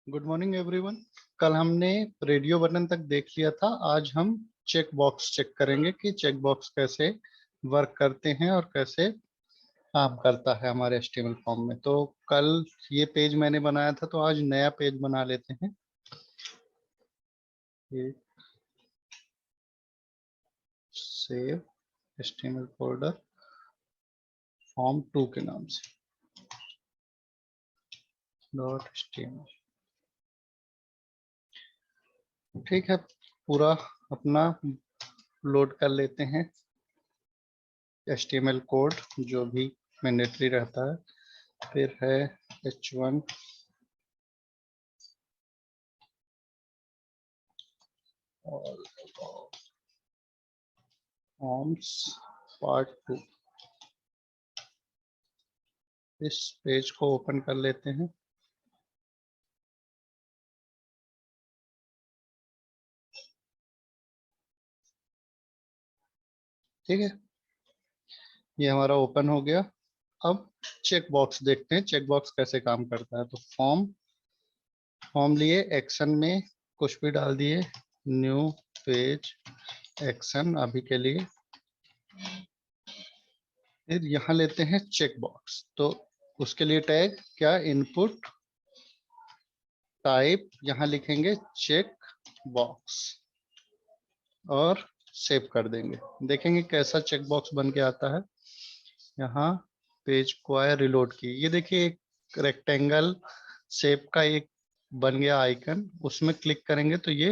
Good morning everyone. कल हमने radio button तक देख लिया था। आज हम चेक बॉक्स चेक करेंगे कि चेक बॉक्स कैसे वर्क करते हैं और कैसे काम करता है हमारे एचटीएमएल फॉर्म में। तो कल ये पेज मैंने बनाया था, तो आज नया पेज बना लेते हैं। ये सेव एचटीएमएल फोल्डर फॉर्म 2 के नाम से .html। ठीक है, पूरा अपना लोड कर लेते हैं HTML कोड जो भी मैंडेटरी रहता है। फिर है H1 और फॉर्म्स पार्ट 2। इस पेज को ओपन कर लेते हैं। ठीक है, ये हमारा ओपन हो गया। अब चेक बॉक्स देखते हैं, चेक बॉक्स कैसे काम करता है। तो फॉर्म लिए, एक्शन में कुछ भी डाल दिए, न्यू पेज एक्शन अभी के लिए। फिर यहाँ लेते हैं चेक बॉक्स, तो उसके लिए टैग क्या, इनपुट टाइप, यहाँ लिखेंगे चेक बॉक्स और सेव कर देंगे। देखेंगे कैसा चेक बॉक्स बन के आता है। यहाँ पेज को आया, रिलोड की, ये देखिए एक रेक्टेंगल शेप का एक बन गया आइकन। उसमें क्लिक करेंगे तो ये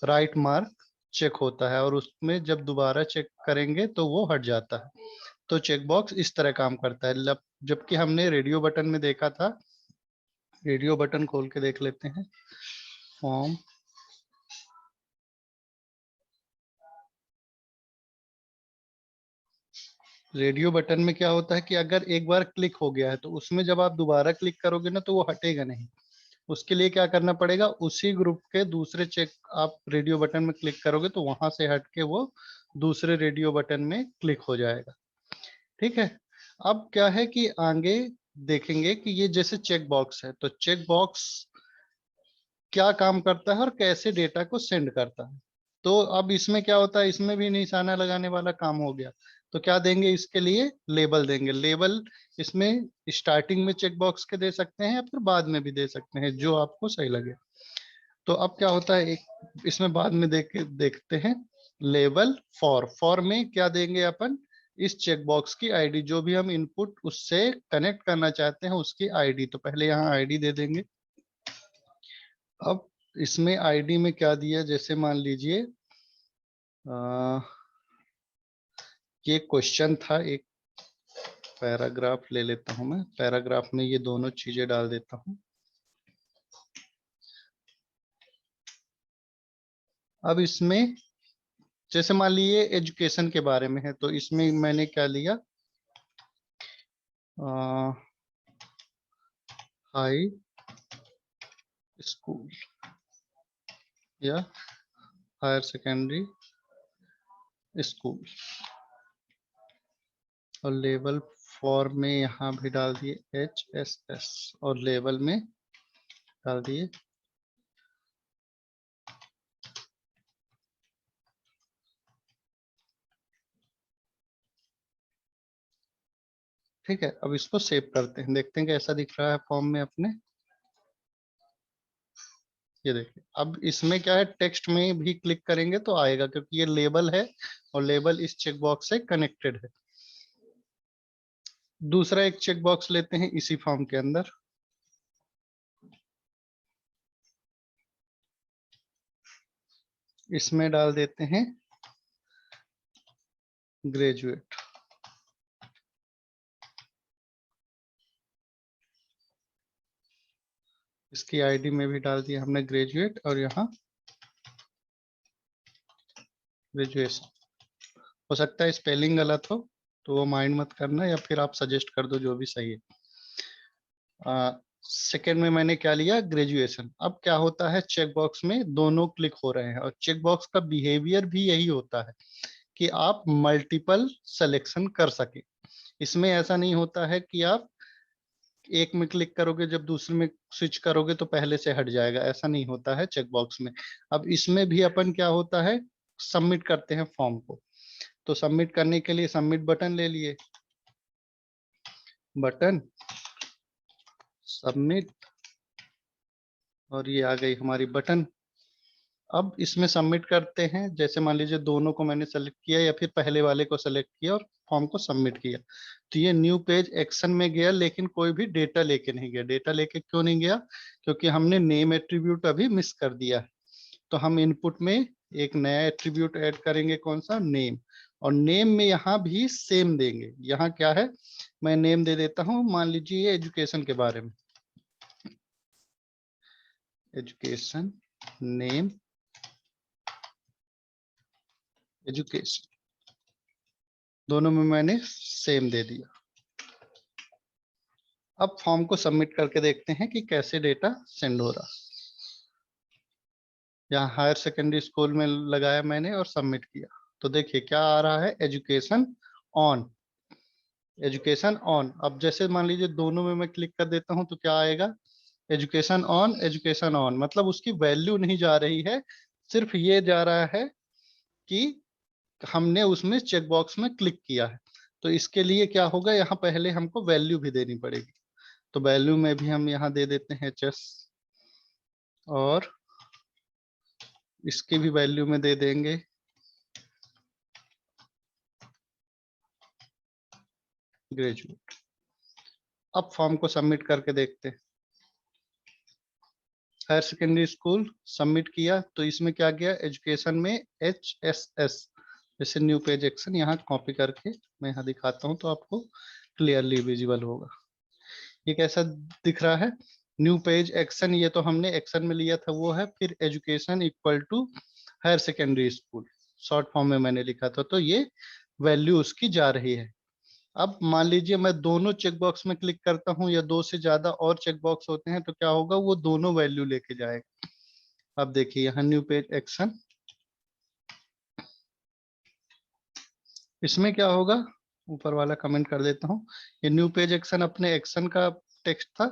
राइट मार्क चेक होता है और उसमें जब दोबारा चेक करेंगे तो वो हट जाता है। तो चेक बॉक्स इस तरह काम करता है। जबकि हमने रेडियो बटन में देखा था। रेडियो बटन खोल के देख लेते हैं। फॉर्म रेडियो बटन में क्या होता है कि अगर एक बार क्लिक हो गया है तो उसमें जब आप दोबारा क्लिक करोगे ना तो वो हटेगा नहीं। उसके लिए क्या करना पड़ेगा, उसी ग्रुप के दूसरे चेक आप रेडियो बटन में क्लिक करोगे तो वहां से हट के वो दूसरे रेडियो बटन में क्लिक हो जाएगा। ठीक है, अब क्या है कि आगे देखेंगे कि ये जैसे चेक बॉक्स है, तो चेक बॉक्स क्या काम करता है और कैसे डेटा को सेंड करता है। तो अब इसमें क्या होता है, इसमें भी निशाना लगाने वाला काम हो गया। तो क्या देंगे, इसके लिए लेबल देंगे। लेबल इसमें स्टार्टिंग में चेक बॉक्स के दे सकते हैं या फिर बाद में भी दे सकते हैं, जो आपको सही लगे। तो अब क्या होता है, एक इसमें बाद में देखते हैं। लेबल फॉर में क्या देंगे अपन, इस चेक बॉक्स की आईडी, जो भी हम इनपुट उससे कनेक्ट करना चाहते हैं उसकी आईडी। तो पहले यहाँ आईडी दे देंगे। अब इसमें आईडी में क्या दिया, जैसे मान लीजिए ये क्वेश्चन था, एक पैराग्राफ ले लेता हूं मैं। पैराग्राफ में ये दोनों चीजें डाल देता हूं। अब इसमें जैसे मान लीजिए एजुकेशन के बारे में है, तो इसमें मैंने क्या लिया, हाई स्कूल या हायर सेकेंडरी स्कूल। और लेवल फॉर में यहाँ भी डाल दिए HSS और लेवल में डाल दिए। ठीक है, अब इसको सेव करते हैं, देखते हैं कैसा दिख रहा है फॉर्म में अपने। ये देखिए, अब इसमें क्या है, टेक्स्ट में भी क्लिक करेंगे तो आएगा, क्योंकि ये लेबल है और लेबल इस चेक बॉक्स से कनेक्टेड है। दूसरा एक चेक बॉक्स लेते हैं इसी फॉर्म के अंदर। इसमें डाल देते हैं ग्रेजुएट। इसकी आईडी में भी डाल दिया हमने ग्रेजुएट और यहाँ ग्रेजुएशन। हो सकता है स्पेलिंग गलत हो तो वो माइंड मत करना, या फिर आप सजेस्ट कर दो जो भी सही है। सेकेंड में मैंने क्या लिया, ग्रेजुएशन। अब क्या होता है, चेक बॉक्स में दोनों क्लिक हो रहे हैं और चेक बॉक्स का बिहेवियर भी यही होता है कि आप मल्टीपल सिलेक्शन कर सके। इसमें ऐसा नहीं होता है कि आप एक में क्लिक करोगे जब दूसरे में स्विच करोगे तो पहले से हट जाएगा, ऐसा नहीं होता है चेक बॉक्स में। अब इसमें भी अपन क्या होता है, सबमिट करते हैं फॉर्म को। तो सबमिट करने के लिए सबमिट बटन ले लिए, बटन सबमिट, और ये आ गई हमारी बटन। अब इसमें सबमिट करते हैं, जैसे मान लीजिए दोनों को मैंने सेलेक्ट किया या फिर पहले वाले को सेलेक्ट किया और फॉर्म को सबमिट किया, तो ये न्यू पेज एक्शन में गया, लेकिन कोई भी डेटा लेके नहीं गया। डेटा लेके क्यों नहीं गया, क्योंकि हमने नेम एट्रीब्यूट अभी मिस कर दिया है। तो हम इनपुट में एक नया एट्रीब्यूट ऐड करेंगे, कौन सा, नेम। और नेम में यहाँ भी सेम देंगे। यहाँ क्या है, मैं नेम दे देता हूँ, मान लीजिए एजुकेशन के बारे में, एजुकेशन नेम एजुकेशन, दोनों में मैंने सेम दे दिया। अब फॉर्म को सबमिट करके देखते हैं कि कैसे डेटा सेंड हो रहा। यहाँ हायर सेकेंडरी स्कूल में लगाया मैंने और सबमिट किया, तो देखिए क्या आ रहा है, एजुकेशन ऑन, एजुकेशन ऑन। अब जैसे मान लीजिए दोनों में मैं क्लिक कर देता हूं तो क्या आएगा, एजुकेशन ऑन, एजुकेशन ऑन, मतलब उसकी वैल्यू नहीं जा रही है, सिर्फ ये जा रहा है कि हमने उसमें चेक बॉक्स में क्लिक किया है। तो इसके लिए क्या होगा, यहाँ पहले हमको वैल्यू भी देनी पड़ेगी। तो वैल्यू में भी हम यहाँ दे देते हैं एचएस, और इसकी भी वैल्यू में दे देंगे ग्रेजुएट। अब फॉर्म को सबमिट करके देखते हैं। हायर सेकेंडरी स्कूल सबमिट किया, तो इसमें क्या गया, एजुकेशन में HSS, जैसे न्यू पेज एक्शन, यहाँ कॉपी करके मैं यहाँ दिखाता हूँ तो आपको क्लियरली विजिबल होगा। ये कैसा दिख रहा है, न्यू पेज एक्शन, ये तो हमने एक्शन में लिया था वो है, फिर education equal to higher secondary school, short form में मैंने लिखा था, तो ये वैल्यू उसकी जा रही है। अब मान लीजिए मैं दोनों चेक बॉक्स में क्लिक करता हूं या दो से ज्यादा और चेक बॉक्स होते हैं, तो क्या होगा, वो दोनों वैल्यू लेके जाएगा। अब देखिए यहाँ न्यू पेज एक्शन, इसमें क्या होगा, ऊपर वाला कमेंट कर देता हूँ। ये न्यू पेज एक्शन अपने एक्शन का टेक्स्ट था,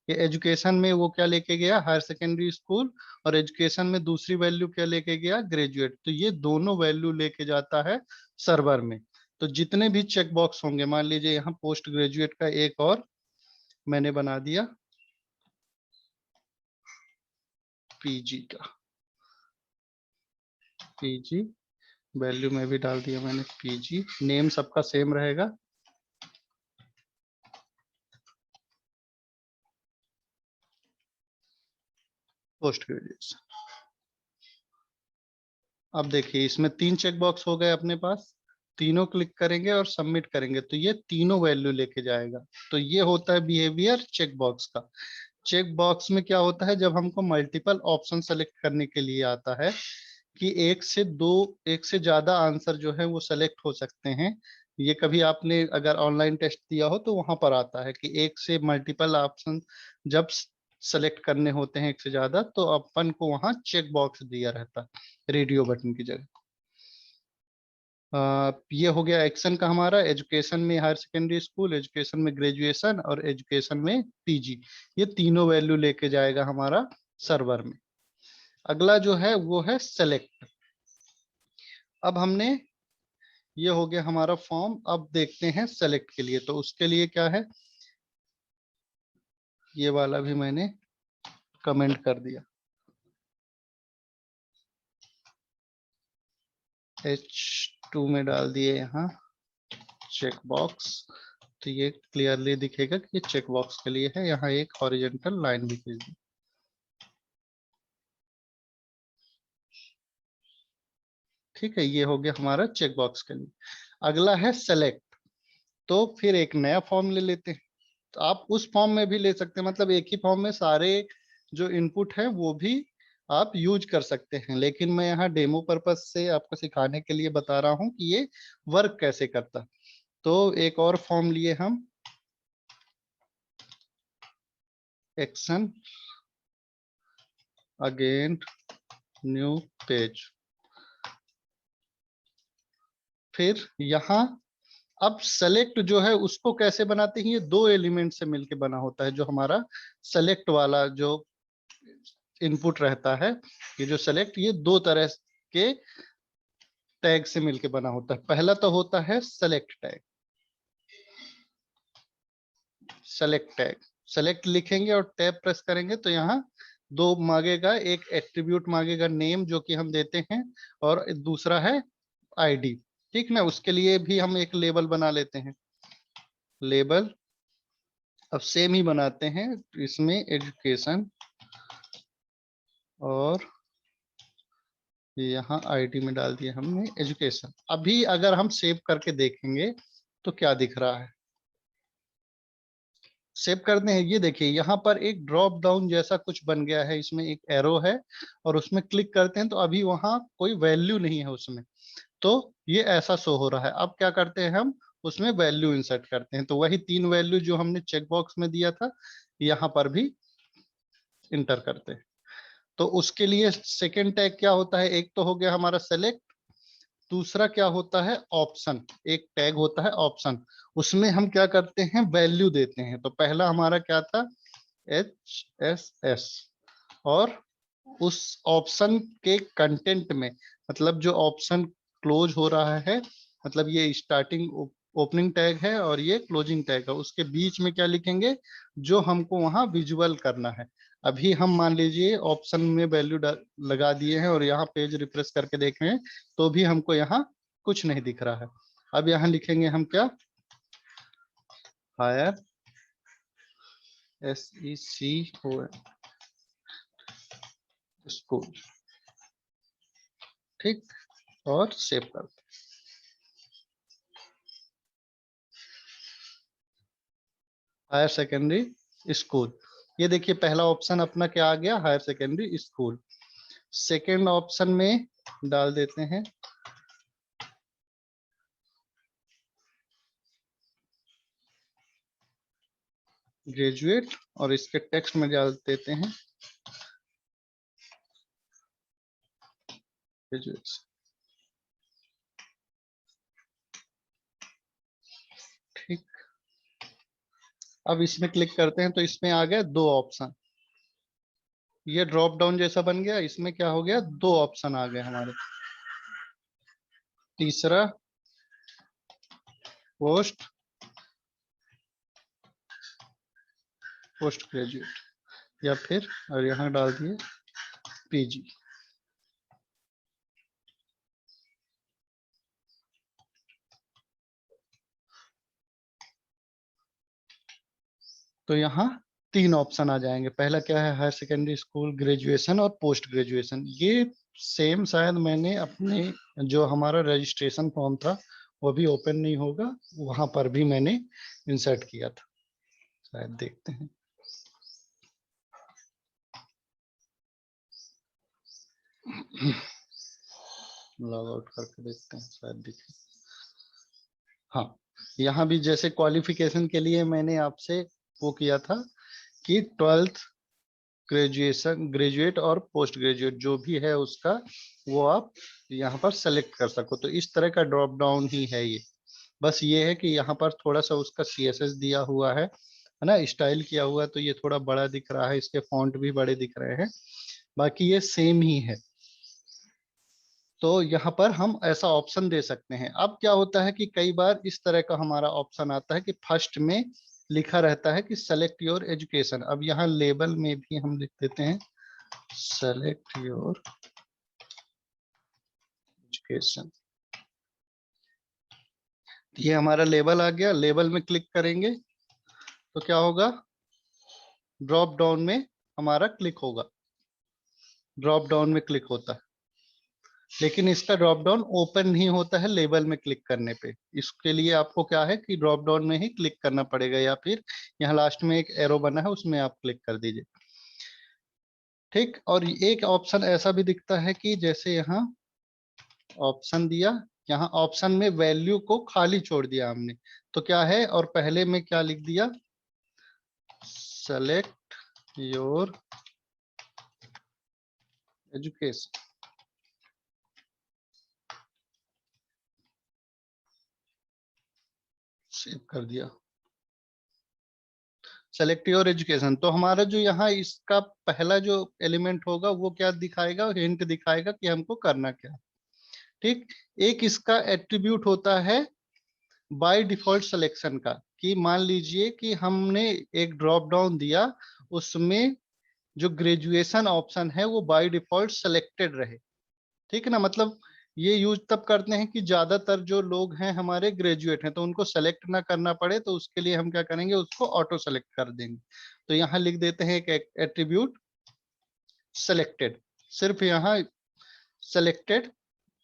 ये एजुकेशन में वो क्या लेके गया, हायर सेकेंडरी स्कूल, और एजुकेशन में दूसरी वैल्यू क्या लेके गया, ग्रेजुएट। तो ये दोनों वैल्यू लेके जाता है सर्वर में। तो जितने भी चेक बॉक्स होंगे, मान लीजिए यहाँ पोस्ट ग्रेजुएट का एक और मैंने बना दिया, पीजी का, पीजी वैल्यू में भी डाल दिया मैंने पीजी, नेम सबका सेम रहेगा। पोस्ट ग्रेजुएशन, अब देखिए इसमें 3 चेक बॉक्स हो गए अपने पास, तीनों क्लिक करेंगे और सबमिट करेंगे तो ये तीनों वैल्यू लेके जाएगा। तो ये होता है बिहेवियर चेक बॉक्स का। चेक बॉक्स में क्या होता है, जब हमको मल्टीपल ऑप्शन सेलेक्ट करने के लिए आता है कि एक से दो, एक से ज्यादा आंसर जो है वो सेलेक्ट हो सकते हैं। ये कभी आपने अगर ऑनलाइन टेस्ट दिया हो तो वहां पर आता है कि एक से मल्टीपल ऑप्शन जब सेलेक्ट करने होते हैं एक से ज्यादा, तो अपन को वहां चेक बॉक्स दिया रहता है रेडियो बटन की जगह। ये हो गया एक्शन का हमारा, एजुकेशन में हायर सेकेंडरी स्कूल, एजुकेशन में ग्रेजुएशन और एजुकेशन में पीजी, ये तीनों वैल्यू लेके जाएगा हमारा सर्वर में। अगला जो है वो है सेलेक्ट। अब हमने, ये हो गया हमारा फॉर्म, अब देखते हैं सेलेक्ट के लिए। तो उसके लिए क्या है, ये वाला भी मैंने कमेंट कर दिया, H2 में डाल दिए यहाँ चेक बॉक्स। तो ये क्लियरली दिखेगा कि ये चेक बॉक्स के लिए है, यहाँ एक हॉरिजॉन्टल लाइन भी खींच दी। ठीक है, ये हो गया हमारा चेक बॉक्स के लिए। अगला है सेलेक्ट। तो फिर एक नया फॉर्म ले लेते हैं। तो आप उस फॉर्म में भी ले सकते हैं, मतलब एक ही फॉर्म में सारे जो इनपुट है वो भी आप यूज कर सकते हैं, लेकिन मैं यहाँ डेमो पर्पज से आपको सिखाने के लिए बता रहा हूँ कि ये वर्क कैसे करता। तो एक और फॉर्म लिए हम, एक्शन अगेन न्यू पेज। फिर यहाँ अब सेलेक्ट जो है उसको कैसे बनाते हैं, ये दो एलिमेंट से मिलके बना होता है। जो हमारा सेलेक्ट वाला जो इनपुट रहता है, ये जो सेलेक्ट, ये दो तरह के टैग से मिलके बना होता है। पहला तो होता है select tag. Select tag, select लिखेंगे और टैब प्रेस करेंगे तो यहाँ दो मांगेगा, एक एट्रीब्यूट मांगेगा नेम जो कि हम देते हैं, और दूसरा है आईडी। ठीक ना, उसके लिए भी हम एक लेबल बना लेते हैं, लेबल। अब सेम ही बनाते हैं इसमें, एजुकेशन, और यहाँ आईडी में डाल दिया हमने एजुकेशन। अभी अगर हम सेव करके देखेंगे तो क्या दिख रहा है, सेव करते हैं, ये देखिए यहाँ पर एक ड्रॉप डाउन जैसा कुछ बन गया है, इसमें एक एरो है और उसमें क्लिक करते हैं तो अभी वहां कोई वैल्यू नहीं है उसमें, तो ये ऐसा शो हो रहा है। अब क्या करते हैं, हम उसमें वैल्यू इंसर्ट करते हैं, तो वही 3 वैल्यू जो हमने चेक बॉक्स में दिया था यहाँ पर भी इंटर करते हैं। तो उसके लिए सेकेंड टैग क्या होता है, एक तो हो गया हमारा सेलेक्ट, दूसरा क्या होता है ऑप्शन, एक टैग होता है ऑप्शन, उसमें हम क्या करते हैं वैल्यू देते हैं। तो पहला हमारा क्या था, HSS, और उस ऑप्शन के कंटेंट में, मतलब जो ऑप्शन क्लोज हो रहा है, मतलब ये स्टार्टिंग ओपनिंग टैग है और ये क्लोजिंग टैग है, उसके बीच में क्या लिखेंगे जो हमको वहां विजुअल करना है। अभी हम मान लीजिए ऑप्शन में वैल्यू लगा दिए हैं और यहाँ पेज रिफ्रेश करके देख रहे हैं तो भी हमको यहाँ कुछ नहीं दिख रहा है। अब यहाँ लिखेंगे हम क्या, हायर, SECON स्कूल। ठीक, और सेव कर, हायर सेकेंडरी स्कूल। ये देखिए पहला ऑप्शन अपना क्या आ गया, higher secondary school. Second option में डाल देते हैं ग्रेजुएट, और इसके टेक्स्ट में डाल देते हैं ग्रेजुएट। ठीक, अब इसमें क्लिक करते हैं तो इसमें आ गया 2 ऑप्शन, ये ड्रॉप डाउन जैसा बन गया, इसमें क्या हो गया 2 ऑप्शन आ गए हमारे। तीसरा पोस्ट ग्रेजुएट, या फिर और यहाँ डाल दिए PG। तो यहाँ 3 ऑप्शन आ जाएंगे। पहला क्या है, हायर सेकेंडरी स्कूल, ग्रेजुएशन और पोस्ट ग्रेजुएशन। ये सेम शायद मैंने अपने जो हमारा रजिस्ट्रेशन फॉर्म था वो भी ओपन नहीं होगा, वहां पर भी मैंने इंसर्ट किया था, शायद देखते हैं। लॉग आउट करके देखते हैं, शायद दिखे। हाँ, यहाँ भी जैसे क्वालिफिकेशन के लिए मैंने आपसे वो किया था कि 12th, ग्रेजुएशन, ग्रेजुएट और पोस्ट ग्रेजुएट जो भी है उसका वो आप यहाँ पर सेलेक्ट कर सको। तो इस तरह का ड्रॉप डाउन ही है ये। बस ये है कि यहाँ पर थोड़ा सा उसका CSS दिया हुआ है ना, स्टाइल किया हुआ है, तो ये थोड़ा बड़ा दिख रहा है, इसके फॉन्ट भी बड़े दिख रहे हैं, बाकी ये सेम ही है। तो यहाँ पर हम ऐसा ऑप्शन दे सकते हैं। अब क्या होता है कि कई बार इस तरह का हमारा ऑप्शन आता है कि फर्स्ट में लिखा रहता है कि सेलेक्ट योर एजुकेशन। अब यहाँ लेबल में भी हम लिख देते हैं सेलेक्ट योर एजुकेशन। ये हमारा लेबल आ गया, लेबल में क्लिक करेंगे तो क्या होगा, ड्रॉप डाउन में हमारा क्लिक होगा, ड्रॉप डाउन में क्लिक होता है, लेकिन इसका ड्रॉप डाउन ओपन नहीं होता है लेबल में क्लिक करने पे। इसके लिए आपको क्या है कि ड्रॉप डाउन में ही क्लिक करना पड़ेगा, या फिर यहाँ लास्ट में एक एरो बना है उसमें आप क्लिक कर दीजिए। ठीक, और एक ऑप्शन ऐसा भी दिखता है कि जैसे यहाँ ऑप्शन दिया, यहाँ ऑप्शन में वैल्यू को खाली छोड़ दिया हमने, तो क्या है, और पहले में क्या लिख दिया, सेलेक्ट योर एजुकेशन। सेव कर दिया। सेलेक्ट योर एजुकेशन, तो हमारा जो यहाँ इसका पहला जो एलिमेंट होगा वो क्या दिखाएगा, हिंट दिखाएगा कि हमको करना क्या। ठीक। एक इसका एट्रीब्यूट होता है बाय डिफॉल्ट सिलेक्शन का, कि मान लीजिए कि हमने एक ड्रॉप डाउन दिया, उसमें जो ग्रेजुएशन ऑप्शन है वो बाय डिफॉल्ट सेलेक्टेड रहे। ठीक है ना, मतलब ये यूज तब करते हैं कि ज्यादातर जो लोग हैं हमारे ग्रेजुएट हैं, तो उनको सेलेक्ट ना करना पड़े, तो उसके लिए हम क्या करेंगे, उसको ऑटो सेलेक्ट कर देंगे। तो यहाँ लिख देते हैं एक एट्रीब्यूट सेलेक्टेड, सिर्फ यहाँ सेलेक्टेड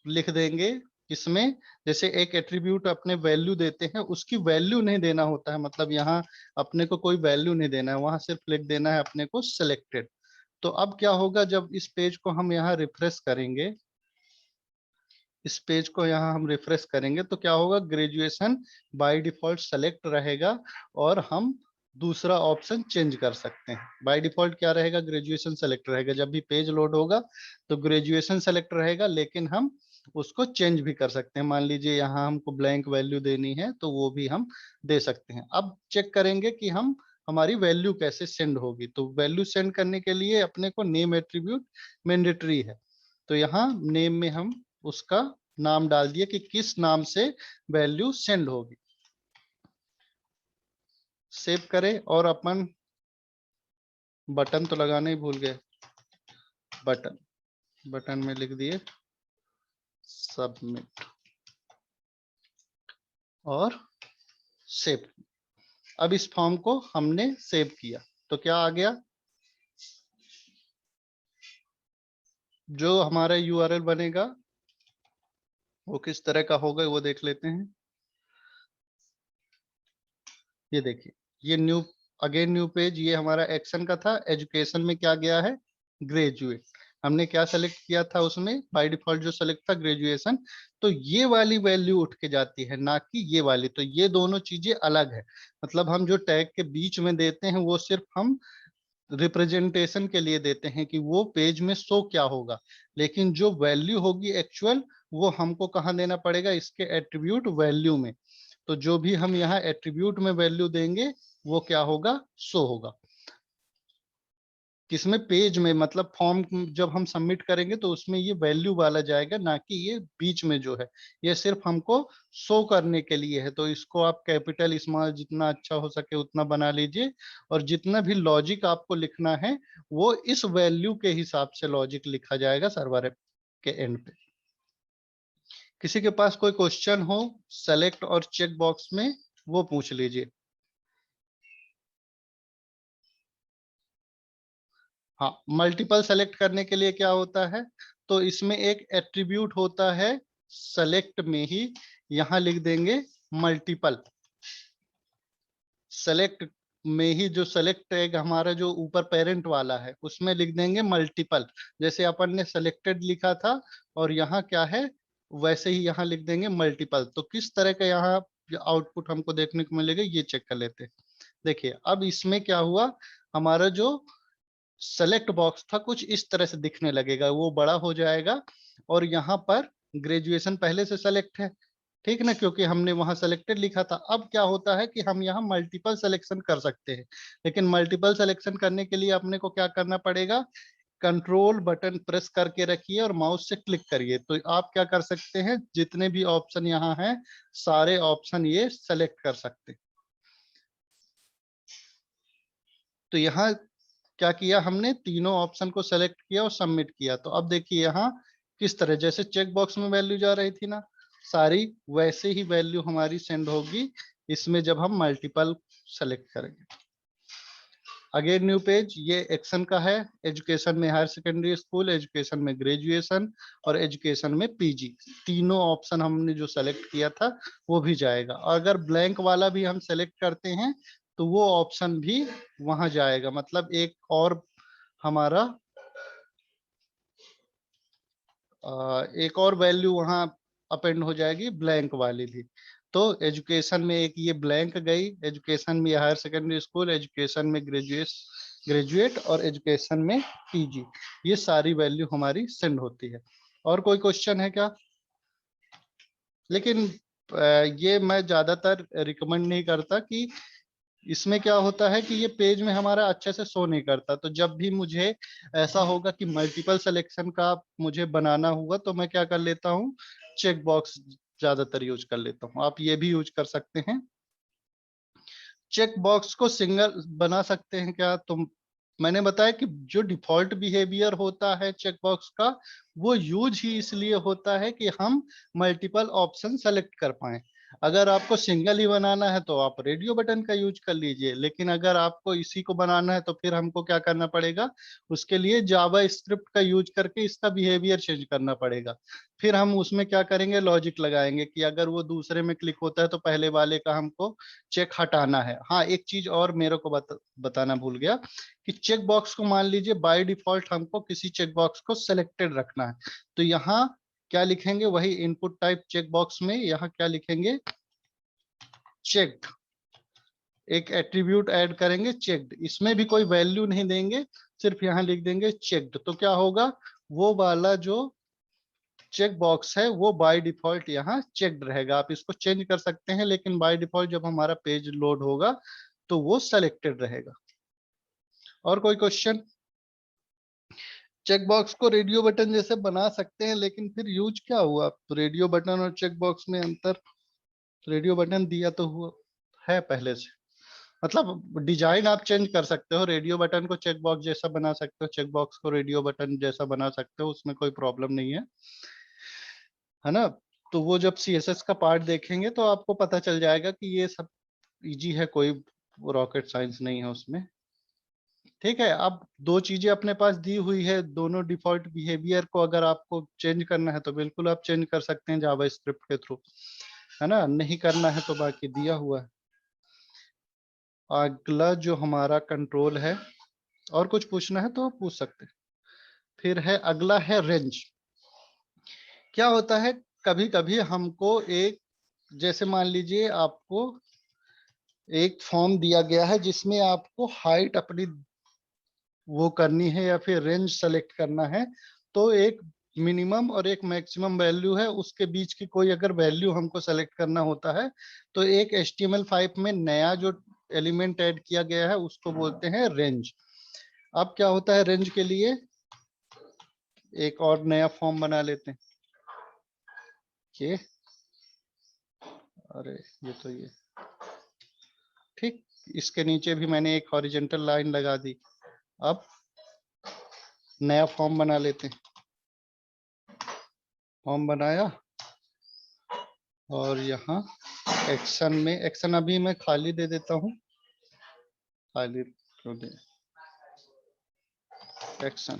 लिख देंगे। इसमें जैसे एक एट्रीब्यूट अपने वैल्यू देते हैं, उसकी वैल्यू नहीं देना होता है, मतलब यहाँ अपने को कोई वैल्यू नहीं देना है, वहां सिर्फ लिख देना है अपने को सेलेक्टेड। तो अब क्या होगा, जब इस पेज को हम यहाँ रिफ्रेश करेंगे, इस पेज को यहाँ हम रिफ्रेश करेंगे, तो क्या होगा, ग्रेजुएशन बाय डिफॉल्ट सेलेक्ट रहेगा और हम दूसरा ऑप्शन चेंज कर सकते हैं। बाय डिफॉल्ट क्या रहेगा, ग्रेजुएशन सेलेक्ट रहेगा। जब भी पेज लोड होगा तो ग्रेजुएशन सेलेक्ट रहेगा, लेकिन हम उसको चेंज भी कर सकते हैं। मान लीजिए यहाँ हमको ब्लैंक वैल्यू देनी है, तो वो भी हम दे सकते हैं। अब चेक करेंगे कि हम हमारी वैल्यू कैसे सेंड होगी। तो वैल्यू सेंड करने के लिए अपने को नेम एट्रीब्यूट मैंडेटरी है। तो यहाँ नेम में हम उसका नाम डाल दिए कि किस नाम से वैल्यू सेंड होगी। सेव करें और अपन बटन तो लगाने ही भूल गए, बटन, बटन में लिख दिए सबमिट और सेव। अब इस फॉर्म को हमने सेव किया तो क्या आ गया, जो हमारा यूआरएल बनेगा वो किस तरह का होगा वो देख लेते हैं। ये देखिए, ये न्यू, अगेन न्यू पेज, ये हमारा एक्शन का था। एजुकेशन में क्या गया है, ग्रेजुएट। हमने क्या सेलेक्ट किया था उसमें, बाय डिफॉल्ट जो सेलेक्ट था ग्रेजुएशन। तो ये वाली वैल्यू उठ के जाती है, ना कि ये वाली। तो ये दोनों चीजें अलग है। मतलब हम जो टैग के बीच में देते हैं वो सिर्फ हम रिप्रेजेंटेशन के लिए देते हैं कि वो पेज में शो क्या होगा, लेकिन जो वैल्यू होगी एक्चुअल, वो हमको कहाँ देना पड़ेगा, इसके एट्रीब्यूट वैल्यू में। तो जो भी हम यहाँ एट्रीब्यूट में वैल्यू देंगे वो क्या होगा, शो होगा। किसमें, पेज में, मतलब फॉर्म जब हम सबमिट करेंगे तो उसमें ये वैल्यू वाला जाएगा, ना कि ये बीच में जो है। ये सिर्फ हमको शो करने के लिए है। तो इसको आप कैपिटल स्मॉल जितना अच्छा हो सके उतना बना लीजिए, और जितना भी लॉजिक आपको लिखना है वो इस वैल्यू के हिसाब से लॉजिक लिखा जाएगा सर्वर के एंड पे। किसी के पास कोई क्वेश्चन हो सेलेक्ट और चेक बॉक्स में, वो पूछ लीजिए। हाँ, मल्टीपल सेलेक्ट करने के लिए क्या होता है, तो इसमें एक एट्रीब्यूट होता है सेलेक्ट में ही, यहां लिख देंगे मल्टीपल। सेलेक्ट में ही जो सेलेक्ट टैग हमारा जो ऊपर पेरेंट वाला है उसमें लिख देंगे मल्टीपल। जैसे अपन ने सेलेक्टेड लिखा था और यहाँ क्या है, वैसे ही यहाँ लिख देंगे मल्टीपल। तो किस तरह का यहाँ आउटपुट हमको देखने को मिलेगा ये चेक कर लेते हैं। देखिए अब इसमें क्या हुआ, हमारा जो सेलेक्ट बॉक्स था कुछ इस तरह से दिखने लगेगा, वो बड़ा हो जाएगा। और यहाँ पर ग्रेजुएशन पहले से सेलेक्ट है, ठीक ना, क्योंकि हमने वहां सेलेक्टेड लिखा था। अब क्या होता है कि हम यहाँ मल्टीपल सिलेक्शन कर सकते हैं, लेकिन मल्टीपल सिलेक्शन करने के लिए अपने को क्या करना पड़ेगा, कंट्रोल बटन प्रेस करके रखिए और माउस से क्लिक करिए। तो आप क्या कर सकते हैं, जितने भी ऑप्शन यहाँ हैं सारे ऑप्शन ये सेलेक्ट कर सकते हैं। तो यहाँ क्या किया हमने, तीनों ऑप्शन को सेलेक्ट किया और सबमिट किया। तो अब देखिए यहाँ किस तरह, जैसे चेक बॉक्स में वैल्यू जा रही थी ना सारी, वैसे ही वैल्यू हमारी सेंड होगी इसमें जब हम मल्टीपल सेलेक्ट करेंगे। अगेन न्यू पेज, ये एक्शन का है। एजुकेशन में हायर सेकेंडरी स्कूल, एजुकेशन में ग्रेजुएशन और एजुकेशन में पीजी, तीनों ऑप्शन हमने जो सेलेक्ट किया था वो भी जाएगा। अगर ब्लैंक वाला भी हम सेलेक्ट करते हैं तो वो ऑप्शन भी वहां जाएगा। मतलब एक और हमारा एक और वैल्यू वहां अपेंड हो जाएगी ब्लैंक वाली भी। तो एजुकेशन में एक ये ब्लैंक गई, एजुकेशन में हायर सेकेंडरी स्कूल, एजुकेशन में ग्रेजुएट ग्रेजुएट और एजुकेशन में पीजी, ये सारी वैल्यू हमारी सेंड होती है। और कोई क्वेश्चन है क्या? लेकिन ये मैं ज्यादातर रिकमेंड नहीं करता कि इसमें क्या होता है कि ये पेज में हमारा अच्छे से शो नहीं करता। तो जब भी मुझे ऐसा होगा कि मल्टीपल सिलेक्शन का मुझे बनाना हुआ तो मैं क्या कर लेता हूँ, चेक बॉक्स ज्यादातर यूज कर लेता हूँ। आप ये भी यूज कर सकते हैं। चेक बॉक्स को सिंगल बना सकते हैं क्या? तो मैंने बताया कि जो डिफॉल्ट बिहेवियर होता है चेक बॉक्स का, वो यूज ही इसलिए होता है कि हम मल्टीपल ऑप्शन सेलेक्ट कर पाए। अगर आपको सिंगल ही बनाना है तो आप रेडियो बटन का यूज कर लीजिए, लेकिन अगर आपको इसी को बनाना है तो फिर हमको क्या करना पड़ेगा, उसके लिए जावा स्क्रिप्ट का यूज करके इसका बिहेवियर चेंज करना पड़ेगा। फिर हम उसमें क्या करेंगे, लॉजिक लगाएंगे कि अगर वो दूसरे में क्लिक होता है तो पहले वाले का हमको चेक हटाना है। हाँ, एक चीज और मेरे को बताना भूल गया कि चेक बॉक्स को मान लीजिए बाय डिफॉल्ट हमको किसी चेक बॉक्स को सिलेक्टेड रखना है, तो यहाँ क्या लिखेंगे, वही इनपुट टाइप चेक बॉक्स में यहाँ क्या लिखेंगे, चेक्ड। एक एट्रीब्यूट ऐड करेंगे चेक्ड, इसमें भी कोई वैल्यू नहीं देंगे, सिर्फ यहाँ लिख देंगे चेक्ड। तो क्या होगा, वो वाला जो चेक बॉक्स है वो बाय डिफॉल्ट यहाँ चेक्ड रहेगा। आप इसको चेंज कर सकते हैं, लेकिन बाय डिफॉल्ट जब हमारा पेज लोड होगा तो वो सेलेक्टेड रहेगा। और कोई क्वेश्चन? चेक बॉक्स को रेडियो बटन जैसे बना सकते हैं, लेकिन फिर यूज क्या हुआ? तो रेडियो बटन और चेक बॉक्स में अंतर, रेडियो बटन दिया तो हुआ है पहले से, मतलब डिजाइन आप चेंज कर सकते हो। रेडियो बटन को चेक बॉक्स जैसा बना सकते हो, चेक बॉक्स को रेडियो बटन जैसा बना सकते हो, उसमें कोई प्रॉब्लम नहीं है ना? तो वो जब सीएसएस का पार्ट देखेंगे तो आपको पता चल जाएगा कि ये सब इजी है, कोई रॉकेट साइंस नहीं है उसमें। ठीक है, अब दो चीजें अपने पास दी हुई है, दोनों डिफॉल्ट बिहेवियर को अगर आपको चेंज करना है तो बिल्कुल आप चेंज कर सकते हैं जावा स्क्रिप्ट के थ्रू, है ना? नहीं करना है तो बाकी दिया हुआ है। अगला जो हमारा कंट्रोल है, और कुछ पूछना है तो आप पूछ सकते हैं। फिर है अगला है रेंज। क्या होता है, कभी कभी हमको एक, जैसे मान लीजिए आपको एक फॉर्म दिया गया है जिसमें आपको हाइट अपनी वो करनी है या फिर रेंज सेलेक्ट करना है, तो एक मिनिमम और एक मैक्सिमम वैल्यू है, उसके बीच की कोई अगर वैल्यू हमको सेलेक्ट करना होता है तो एक HTML5 में नया जो एलिमेंट ऐड किया गया है उसको बोलते हैं रेंज। अब क्या होता है, रेंज के लिए एक और नया फॉर्म बना लेते हैं। ये अरे ये तो ये ठीक, इसके नीचे भी मैंने एक हॉरिजॉन्टल लाइन लगा दी। अब नया फॉर्म बना लेते हैं। फॉर्म बनाया और यहाँ एक्शन में, एक्शन अभी मैं खाली दे देता हूँ, खाली क्यों दे, एक्शन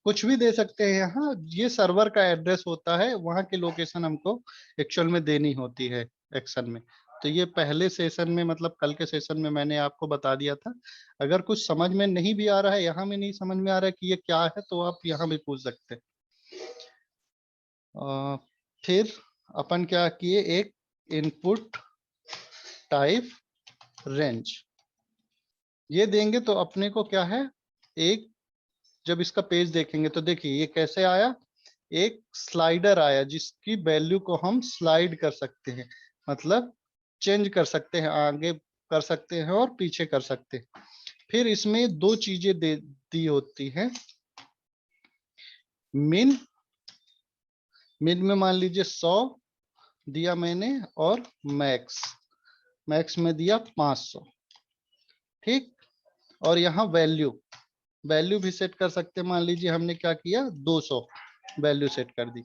कुछ भी दे सकते हैं। यहाँ ये सर्वर का एड्रेस होता है, वहाँ की लोकेशन हमको एक्चुअल में देनी होती है एक्शन में। तो ये पहले सेशन में, मतलब कल के सेशन में मैंने आपको बता दिया था। अगर कुछ समझ में नहीं भी आ रहा है, यहाँ में नहीं समझ में आ रहा है कि ये क्या है, तो आप यहाँ भी पूछ सकते हैं। फिर अपन क्या किए, एक इनपुट टाइप रेंज ये देंगे तो अपने को क्या है, एक जब इसका पेज देखेंगे तो देखिए ये कैसे आया, एक स्लाइडर आया जिसकी वैल्यू को हम स्लाइड कर सकते हैं, मतलब चेंज कर सकते हैं, आगे कर सकते हैं और पीछे कर सकते हैं। फिर इसमें दो चीजें दे दी होती हैं, मिन, मिन में मान लीजिए 100 दिया मैंने, और मैक्स, मैक्स में दिया 500। ठीक, और यहाँ वैल्यू, वैल्यू भी सेट कर सकते हैं। मान लीजिए हमने क्या किया, 200 वैल्यू सेट कर दी,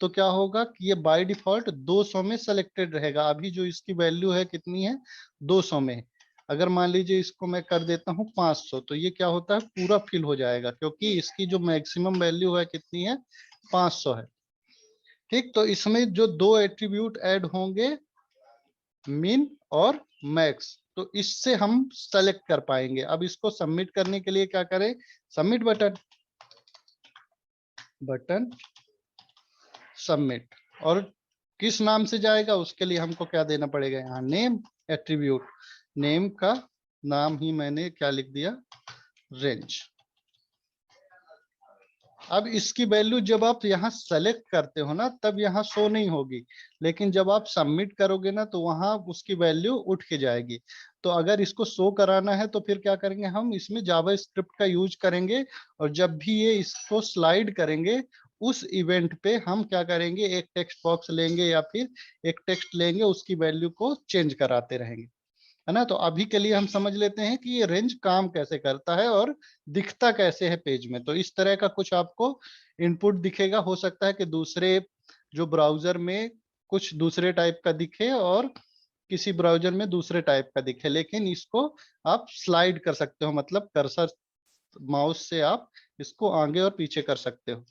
तो क्या होगा कि ये बाय डिफॉल्ट 200 में सेलेक्टेड रहेगा। अभी जो इसकी वैल्यू है कितनी है, 200 में। अगर मान लीजिए इसको मैं कर देता हूँ 500, तो ये क्या होता है, पूरा फिल हो जाएगा, क्योंकि इसकी जो मैक्सिमम वैल्यू है कितनी है, 500 है। ठीक, तो इसमें जो दो एट्रीब्यूट ऐड होंगे, मिन और मैक्स, तो इससे हम सेलेक्ट कर पाएंगे। अब इसको सबमिट करने के लिए क्या करें, सबमिट बटन, बटन सबमिट। और किस नाम से जाएगा उसके लिए हमको क्या देना पड़ेगा, यहाँ नेम एट्रीब्यूट, नेम का नाम ही मैंने क्या लिख दिया, रेंज। अब इसकी वैल्यू जब आप यहाँ सेलेक्ट करते हो ना, तब यहाँ शो नहीं होगी, लेकिन जब आप सबमिट करोगे ना तो वहां उसकी वैल्यू उठ के जाएगी। तो अगर इसको शो कराना है तो फिर क्या करेंगे, हम इसमें जावा स्क्रिप्ट का यूज करेंगे, और जब भी ये इसको स्लाइड करेंगे उस इवेंट पे हम क्या करेंगे, एक टेक्स्ट बॉक्स लेंगे या फिर एक टेक्स्ट लेंगे, उसकी वैल्यू को चेंज कराते रहेंगे, है ना। तो अभी के लिए हम समझ लेते हैं कि ये रेंज काम कैसे करता है और दिखता कैसे है पेज में। तो इस तरह का कुछ आपको इनपुट दिखेगा, हो सकता है कि दूसरे जो ब्राउजर में कुछ दूसरे टाइप का दिखे और किसी ब्राउजर में दूसरे टाइप का दिखे, लेकिन इसको आप स्लाइड कर सकते हो, मतलब कर्सर माउस से आप इसको आगे और पीछे कर सकते हो।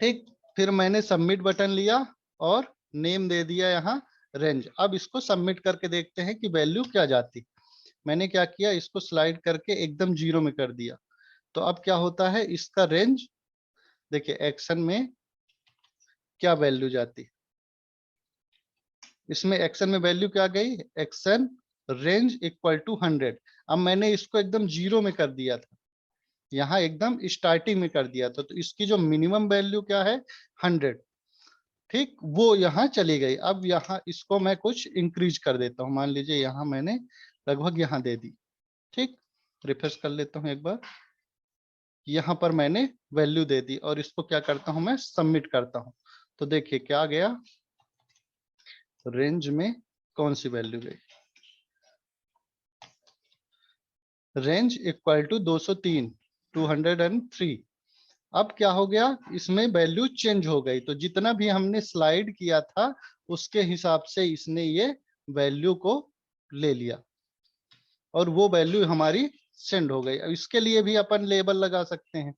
ठीक, फिर मैंने सबमिट बटन लिया और नेम दे दिया यहाँ रेंज। अब इसको सबमिट करके देखते हैं कि वैल्यू क्या जाती। मैंने क्या किया, इसको स्लाइड करके एकदम 0 में कर दिया। तो अब क्या होता है, इसका रेंज देखिए, एक्शन में क्या वैल्यू जाती, इसमें एक्शन में वैल्यू क्या गई, एक्शन रेंज इक्वल टू 100। अब मैंने इसको एकदम 0 में कर दिया था, यहाँ एकदम स्टार्टिंग में कर दिया था, तो इसकी जो मिनिमम वैल्यू क्या है, 100। ठीक, वो यहाँ चली गई। अब यहाँ इसको मैं कुछ इंक्रीज कर देता हूँ, मान लीजिए यहाँ मैंने लगभग यहाँ दे दी। ठीक, रिफ्रेश कर लेता हूँ एक बार, यहाँ पर मैंने वैल्यू दे दी और इसको क्या करता हूँ, मैं सबमिट करता हूँ। तो देखिए क्या गया, रेंज में कौन सी वैल्यू गई, रेंज इक्वल टू 203, 203। अब क्या हो गया, इसमें वैल्यू चेंज हो गई। तो जितना भी हमने स्लाइड किया था उसके हिसाब से इसने ये वैल्यू को ले लिया और वो वैल्यू हमारी सेंड हो गई। अब इसके लिए भी अपन लेबल लगा सकते हैं।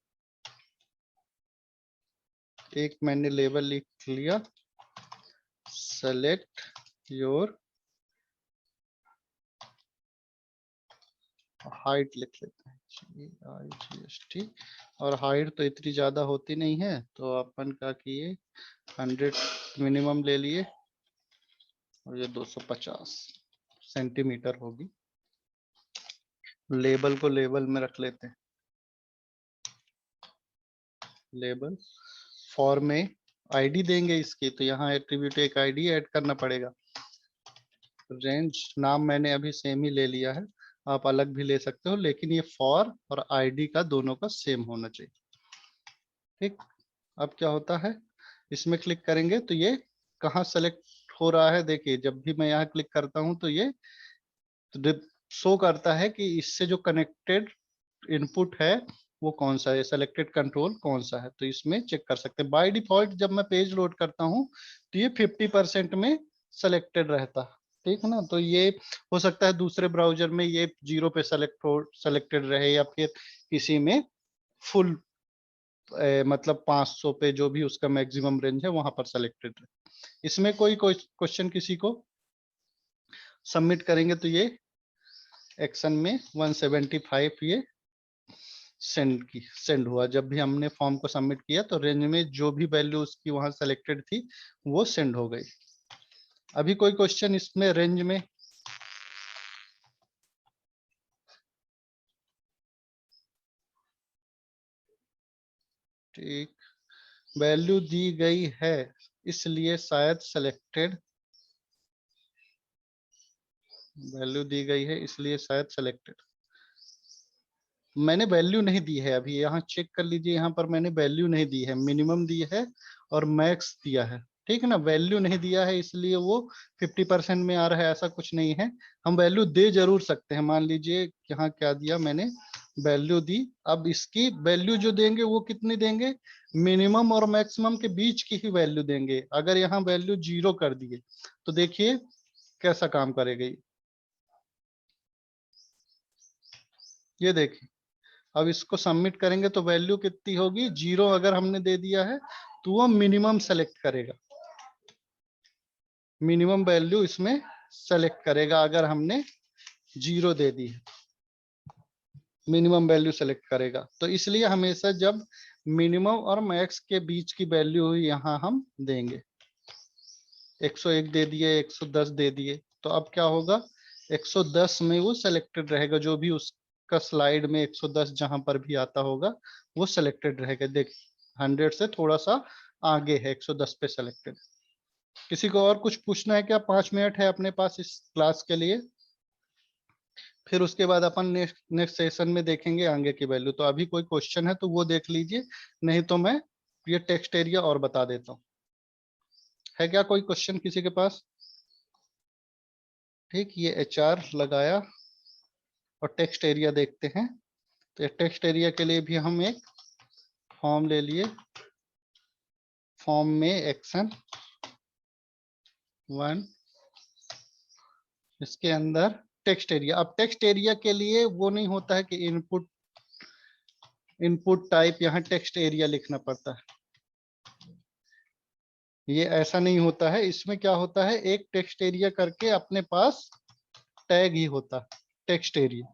एक मैंने लेबल लिख लिया, सेलेक्ट योर हाइट लिख लेते हैं, GIGST। और हाइट तो इतनी ज्यादा होती नहीं है, तो अपन क्या किए, 100 मिनिमम ले लिए और ये 250 सेंटीमीटर होगी। लेबल को लेबल में रख लेते हैं, लेबल फॉर में आईडी देंगे इसकी, तो यहाँ एट्रीब्यूट एक आईडी ऐड करना पड़ेगा। रेंज नाम मैंने अभी सेम ही ले लिया है, आप अलग भी ले सकते हो, लेकिन ये फॉर और आईडी का दोनों का सेम होना चाहिए। ठीक, अब क्या होता है, इसमें क्लिक करेंगे तो ये कहाँ सेलेक्ट हो रहा है, देखिए जब भी मैं यहाँ क्लिक करता हूँ तो ये शो करता है कि इससे जो कनेक्टेड इनपुट है वो कौन सा है, सेलेक्टेड कंट्रोल कौन सा है। तो इसमें चेक कर सकते हैं। बाय डिफॉल्ट जब मैं पेज लोड करता हूँ तो ये 50% में सेलेक्टेड रहता है, ठीक है ना। तो ये हो सकता है दूसरे ब्राउजर में ये 0 पे सेलेक्टेड रहे, या फिर किसी में फुल मतलब 500 पे जो भी उसका मैक्सिमम रेंज है वहां पर सेलेक्टेड रहे। इसमें कोई क्वेश्चन किसी को, सबमिट करेंगे तो ये एक्शन में 175 ये सेंड हुआ। जब भी हमने फॉर्म को सबमिट किया तो रेंज में जो भी वैल्यू उसकी वहां सेलेक्टेड थी वो सेंड हो गई। अभी कोई क्वेश्चन इसमें रेंज में, ठीक, वैल्यू दी गई है इसलिए शायद सेलेक्टेड, वैल्यू दी गई है इसलिए शायद सेलेक्टेड। मैंने वैल्यू नहीं दी है अभी, यहाँ चेक कर लीजिए, यहाँ पर मैंने वैल्यू नहीं दी है, मिनिमम दी है और मैक्स दिया है, ठीक है ना। वैल्यू नहीं दिया है इसलिए वो 50% में आ रहा है, ऐसा कुछ नहीं है। हम वैल्यू दे जरूर सकते हैं, मान लीजिए यहाँ क्या दिया मैंने, वैल्यू दी। अब इसकी वैल्यू जो देंगे वो कितनी देंगे, मिनिमम और मैक्सिमम के बीच की ही वैल्यू देंगे। अगर यहाँ वैल्यू 0 कर दिए तो देखिए कैसा काम करेगी, ये देखिए। अब इसको सबमिट करेंगे तो वैल्यू कितनी होगी, 0 अगर हमने दे दिया है तो वो मिनिमम सेलेक्ट करेगा, मिनिमम वैल्यू इसमें सेलेक्ट करेगा। अगर हमने 0 दे दी है मिनिमम वैल्यू सेलेक्ट करेगा। तो इसलिए हमेशा जब मिनिमम और मैक्स के बीच की वैल्यू हुई यहाँ हम देंगे। 101 दे दिए, 110 दे दिए, तो अब क्या होगा, 110 में वो सेलेक्टेड रहेगा, जो भी उसका स्लाइड में 110 जहां पर भी आता होगा वो सेलेक्टेड रहेगा। देख 100 से थोड़ा सा आगे है, 110 पे सेलेक्टेड। किसी को और कुछ पूछना है क्या? 5 मिनट है अपने पास इस क्लास के लिए, फिर उसके बाद अपन नेक्स्ट सेशन में देखेंगे आगे की वैल्यू। तो अभी कोई क्वेश्चन है तो वो देख लीजिए, नहीं तो मैं ये टेक्स्ट एरिया और बता देता हूँ। है क्या कोई क्वेश्चन किसी के पास? ठीक, ये HR लगाया और टेक्स्ट एरिया देखते हैं। तो टेक्स्ट एरिया के लिए भी हम एक फॉर्म ले लिए, फॉर्म में एक्शन 1, इसके अंदर टेक्स्ट एरिया। अब टेक्स्ट एरिया के लिए वो नहीं होता है कि इनपुट टाइप यहाँ टेक्स्ट एरिया लिखना पड़ता है, ये ऐसा नहीं होता है। इसमें क्या होता है, एक टेक्स्ट एरिया करके अपने पास टैग ही होता है, टेक्स्ट एरिया।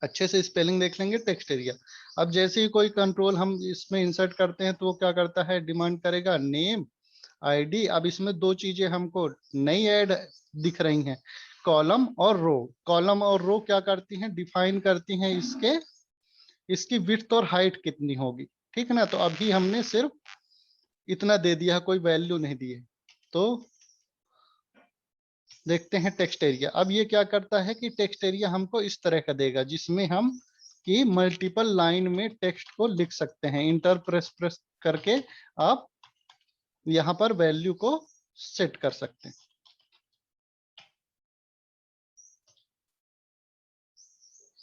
अच्छे से स्पेलिंग देख लेंगे, टेक्स्ट एरिया। अब जैसे ही कोई कंट्रोल हम इसमें इंसर्ट करते हैं तो वो क्या करता है, डिमांड करेगा नेम, ID। अब इसमें दो चीजें हमको नई ऐड दिख रही हैं, कॉलम और रो। कॉलम और रो क्या करती हैं, डिफाइन करती हैं इसकी विड्थ और हाइट कितनी होगी। ठीक है ना, तो अभी हमने सिर्फ इतना दे दिया है, कोई वैल्यू नहीं दी है। तो देखते हैं टेक्स्ट एरिया। अब ये क्या करता है कि टेक्स्ट एरिया हमको इस तरह का देगा, जिसमें हम कि मल्टीपल लाइन में टेक्स्ट को लिख सकते हैं। इंटर प्रेस करके आप यहाँ पर वैल्यू को सेट कर सकते हैं।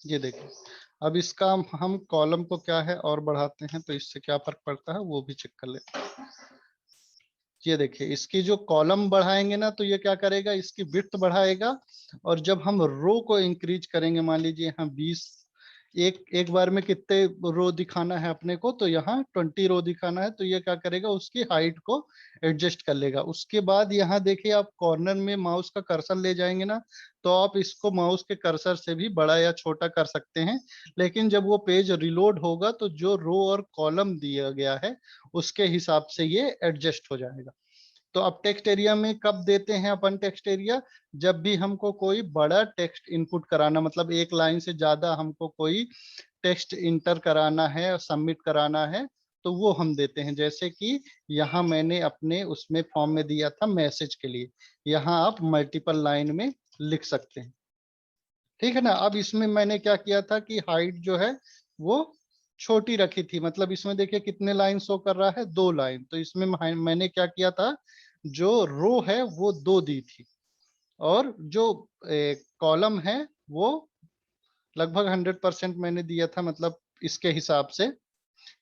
ये देखिए, अब इसका हम कॉलम को क्या है और बढ़ाते हैं तो इससे क्या फर्क पड़ता है वो भी चेक कर लेते हैं। ये देखिए, इसकी जो कॉलम बढ़ाएंगे ना तो ये क्या करेगा, इसकी विड्थ बढ़ाएगा। और जब हम रो को इंक्रीज करेंगे, मान लीजिए यहाँ 20, एक बार में कितने रो दिखाना है अपने को, तो यहाँ 20 रो दिखाना है, तो ये क्या करेगा, उसकी हाइट को एडजस्ट कर लेगा। उसके बाद यहाँ देखिए, आप कॉर्नर में माउस का कर्सर ले जाएंगे ना, तो आप इसको माउस के कर्सर से भी बड़ा या छोटा कर सकते हैं। लेकिन जब वो पेज रिलोड होगा तो जो रो और कॉलम दिया गया है उसके हिसाब से ये एडजस्ट हो जाएगा। तो अब टेक्स्ट एरिया में कब देते हैं अपन टेक्स्ट एरिया, जब भी हमको कोई बड़ा टेक्स्ट इनपुट कराना, मतलब एक लाइन से ज्यादा हमको कोई टेक्स्ट इंटर कराना है, सबमिट कराना है, तो वो हम देते हैं। जैसे कि यहाँ मैंने अपने उसमें फॉर्म में दिया था मैसेज के लिए, यहाँ आप मल्टीपल लाइन में लिख सकते हैं। ठीक है ना। अब इसमें मैंने क्या किया था कि हाइट जो है वो छोटी रखी थी, मतलब इसमें देखिए कितने लाइन शो कर रहा है, 2 लाइन। तो इसमें मैंने क्या किया था, जो रो है वो 2 दी थी, और जो कॉलम है वो लगभग 100% मैंने दिया था, मतलब इसके हिसाब से।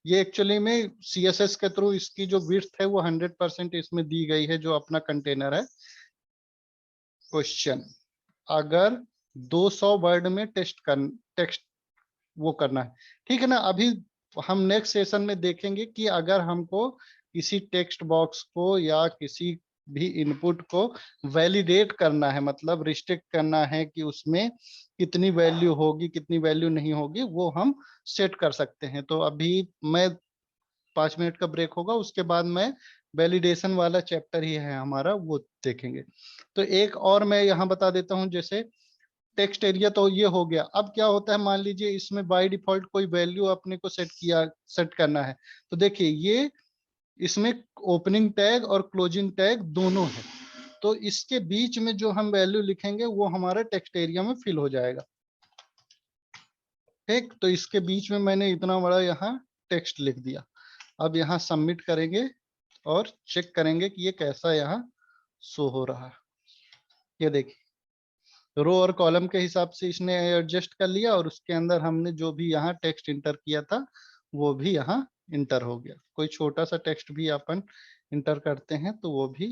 ये एक्चुअली में CSS के थ्रू इसकी जो विड्थ है वो 100% इसमें दी गई है, जो अपना कंटेनर है। क्वेश्चन, अगर 200 वर्ड में टेक्स्ट वो करना है, ठीक है ना। अभी हम नेक्स्ट सेशन में देखेंगे कि अगर हमको किसी टेक्स्ट बॉक्स को या किसी भी इनपुट को वैलिडेट करना है, मतलब रिस्ट्रिक्ट करना है कि उसमें कितनी वैल्यू होगी कितनी वैल्यू नहीं होगी, वो हम सेट कर सकते हैं। तो अभी मैं 5 मिनट का ब्रेक होगा, उसके बाद मैं वैलिडेशन वाला चैप्टर ही है हमारा, वो देखेंगे। तो एक और मैं यहाँ बता देता हूँ, जैसे टेक्स्ट एरिया तो ये हो गया। अब क्या होता है, मान लीजिए इसमें बाय डिफॉल्ट कोई वैल्यू अपने को सेट करना है, तो देखिए ये इसमें ओपनिंग टैग और क्लोजिंग टैग दोनों है। तो इसके बीच में जो हम वैल्यू लिखेंगे वो हमारे टेक्स्ट एरिया में फिल हो जाएगा। ठीक, तो इसके बीच में मैंने इतना बड़ा यहाँ टेक्स्ट लिख दिया। अब यहाँ सबमिट करेंगे और चेक करेंगे कि ये कैसा यहाँ शो हो रहा है। ये देखिए, रो और कॉलम के हिसाब से इसने एडजस्ट कर लिया, और उसके अंदर हमने जो भी यहाँ टेक्स्ट इंटर किया था वो भी यहाँ इंटर हो गया। कोई छोटा सा टेक्स्ट भी अपन इंटर करते हैं तो वो भी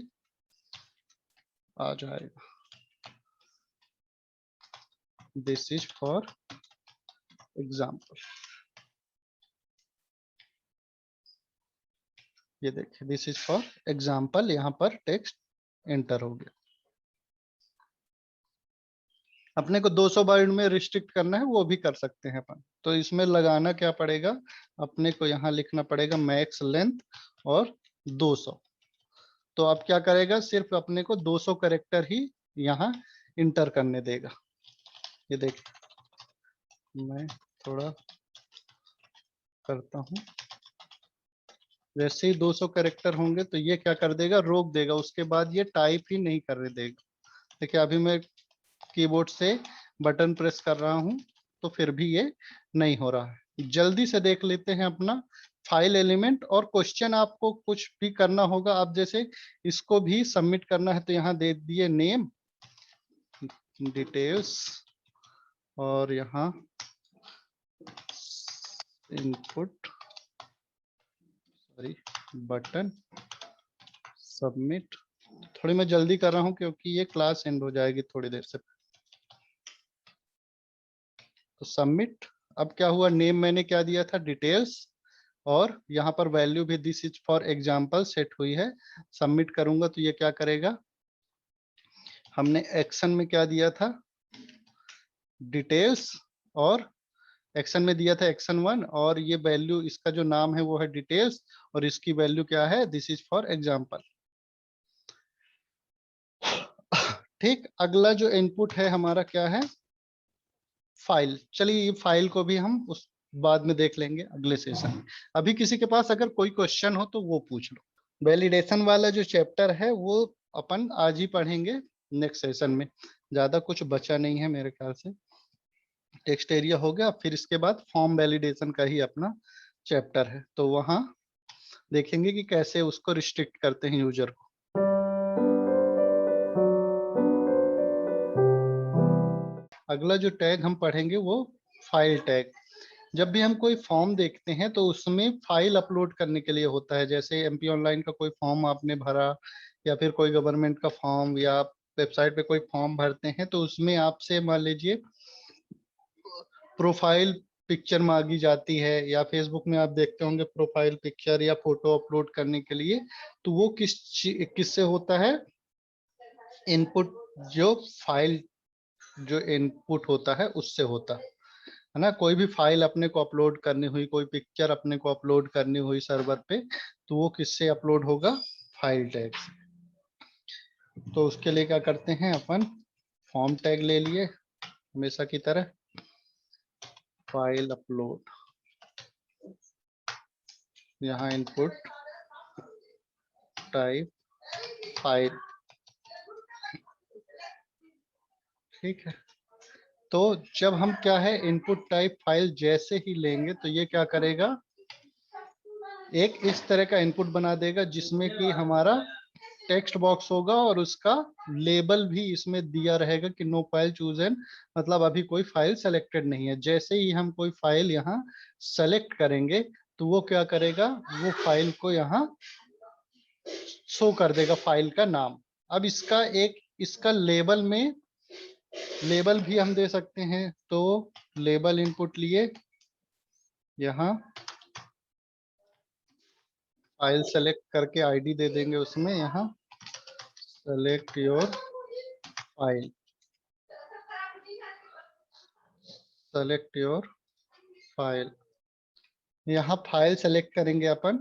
आ जाएगा। This is for example. ये देखिए, दिस इज फॉर एग्जाम्पल, यहाँ पर टेक्स्ट एंटर हो गया। अपने को 200 वर्ड में रिस्ट्रिक्ट करना है वो भी कर सकते हैं अपन। तो इसमें लगाना क्या पड़ेगा, अपने को यहाँ लिखना पड़ेगा मैक्स लेंथ और 200। तो अब क्या करेगा, सिर्फ अपने को 200 कैरेक्टर ही यहाँ इंटर करने देगा। ये देखिए मैं थोड़ा करता हूँ, वैसे ही 200 कैरेक्टर होंगे तो ये क्या कर देगा, रोक देगा, उसके बाद ये टाइप ही नहीं करने देगा। देखिए अभी मैं कीबोर्ड से बटन प्रेस कर रहा हूं तो फिर भी ये नहीं हो रहा है। जल्दी से देख लेते हैं अपना फाइल एलिमेंट। और क्वेश्चन आपको कुछ भी करना होगा, आप जैसे इसको भी सबमिट करना है तो यहाँ दे दिए नेम, डिटेल्स, और यहाँ इनपुट, सॉरी, बटन, सबमिट। थोड़ी मैं जल्दी कर रहा हूं क्योंकि ये क्लास एंड हो जाएगी थोड़ी देर से। तो सबमिट। अब क्या हुआ, नेम मैंने क्या दिया था, डिटेल्स, और यहाँ पर वैल्यू भी this is for example set हुई है। सबमिट करूंगा तो ये क्या करेगा, हमने एक्शन में क्या दिया था, डिटेल्स, और एक्शन में दिया था एक्शन 1, और ये वैल्यू इसका जो नाम है वो है डिटेल्स, और इसकी वैल्यू क्या है, दिस इज फॉर एग्जांपल। ठीक, अगला जो इनपुट है हमारा क्या है, फाइल। चलिए ये फाइल को भी हम उस बाद में देख लेंगे अगले सेशन में। अभी किसी के पास अगर कोई क्वेश्चन हो तो वो पूछ लो। वैलिडेशन वाला जो चैप्टर है वो अपन आज ही पढ़ेंगे नेक्स्ट सेशन में, ज्यादा कुछ बचा नहीं है मेरे ख्याल से। टेक्स्ट एरिया हो गया, फिर इसके बाद फॉर्म वैलिडेशन का ही अपना चैप्टर है, तो वहां देखेंगे कि कैसे उसको रिस्ट्रिक्ट करते हैं यूजर को। अगला जो टैग हम पढ़ेंगे वो फाइल टैग। जब भी हम कोई फॉर्म देखते हैं तो उसमें फाइल अपलोड करने के लिए होता है। जैसे एमपी ऑनलाइन का कोई फॉर्म आपने भरा, या फिर कोई गवर्नमेंट का फॉर्म, या वेबसाइट पे कोई फॉर्म भरते हैं तो उसमें आपसे मान लीजिए प्रोफाइल पिक्चर मांगी जाती है, या फेसबुक में आप देखते होंगे प्रोफाइल पिक्चर या फोटो अपलोड करने के लिए। तो वो किससे होता है, इनपुट, जो फाइल जो इनपुट होता है उससे होता है ना। कोई भी फाइल अपने को अपलोड करनी हुई, कोई पिक्चर अपने को अपलोड करनी हुई सर्वर पे, तो वो किससे अपलोड होगा, फाइल टैग से। तो उसके लिए क्या करते हैं अपन, फॉर्म टैग ले लिए हमेशा की तरह, फाइल अपलोड, यहाँ इनपुट टाइप फाइल। ठीक है, तो जब हम क्या है इनपुट टाइप फाइल जैसे ही लेंगे तो ये क्या करेगा, एक इस तरह का इनपुट बना देगा जिसमें कि हमारा टेक्स्ट बॉक्स होगा और उसका लेबल भी इसमें दिया रहेगा कि नो फाइल चूजन, मतलब अभी कोई फाइल सेलेक्टेड नहीं है। जैसे ही हम कोई फाइल यहाँ सेलेक्ट करेंगे तो वो क्या करेगा, वो फाइल को यहाँ शो कर देगा, फाइल का नाम। अब इसका एक, इसका लेबल में, लेबल भी हम दे सकते हैं। तो लेबल इनपुट लिए, यहाँ फाइल सेलेक्ट करके आईडी दे देंगे उसमें, यहाँ select your file, select your file. यहाँ फाइल सेलेक्ट करेंगे अपन,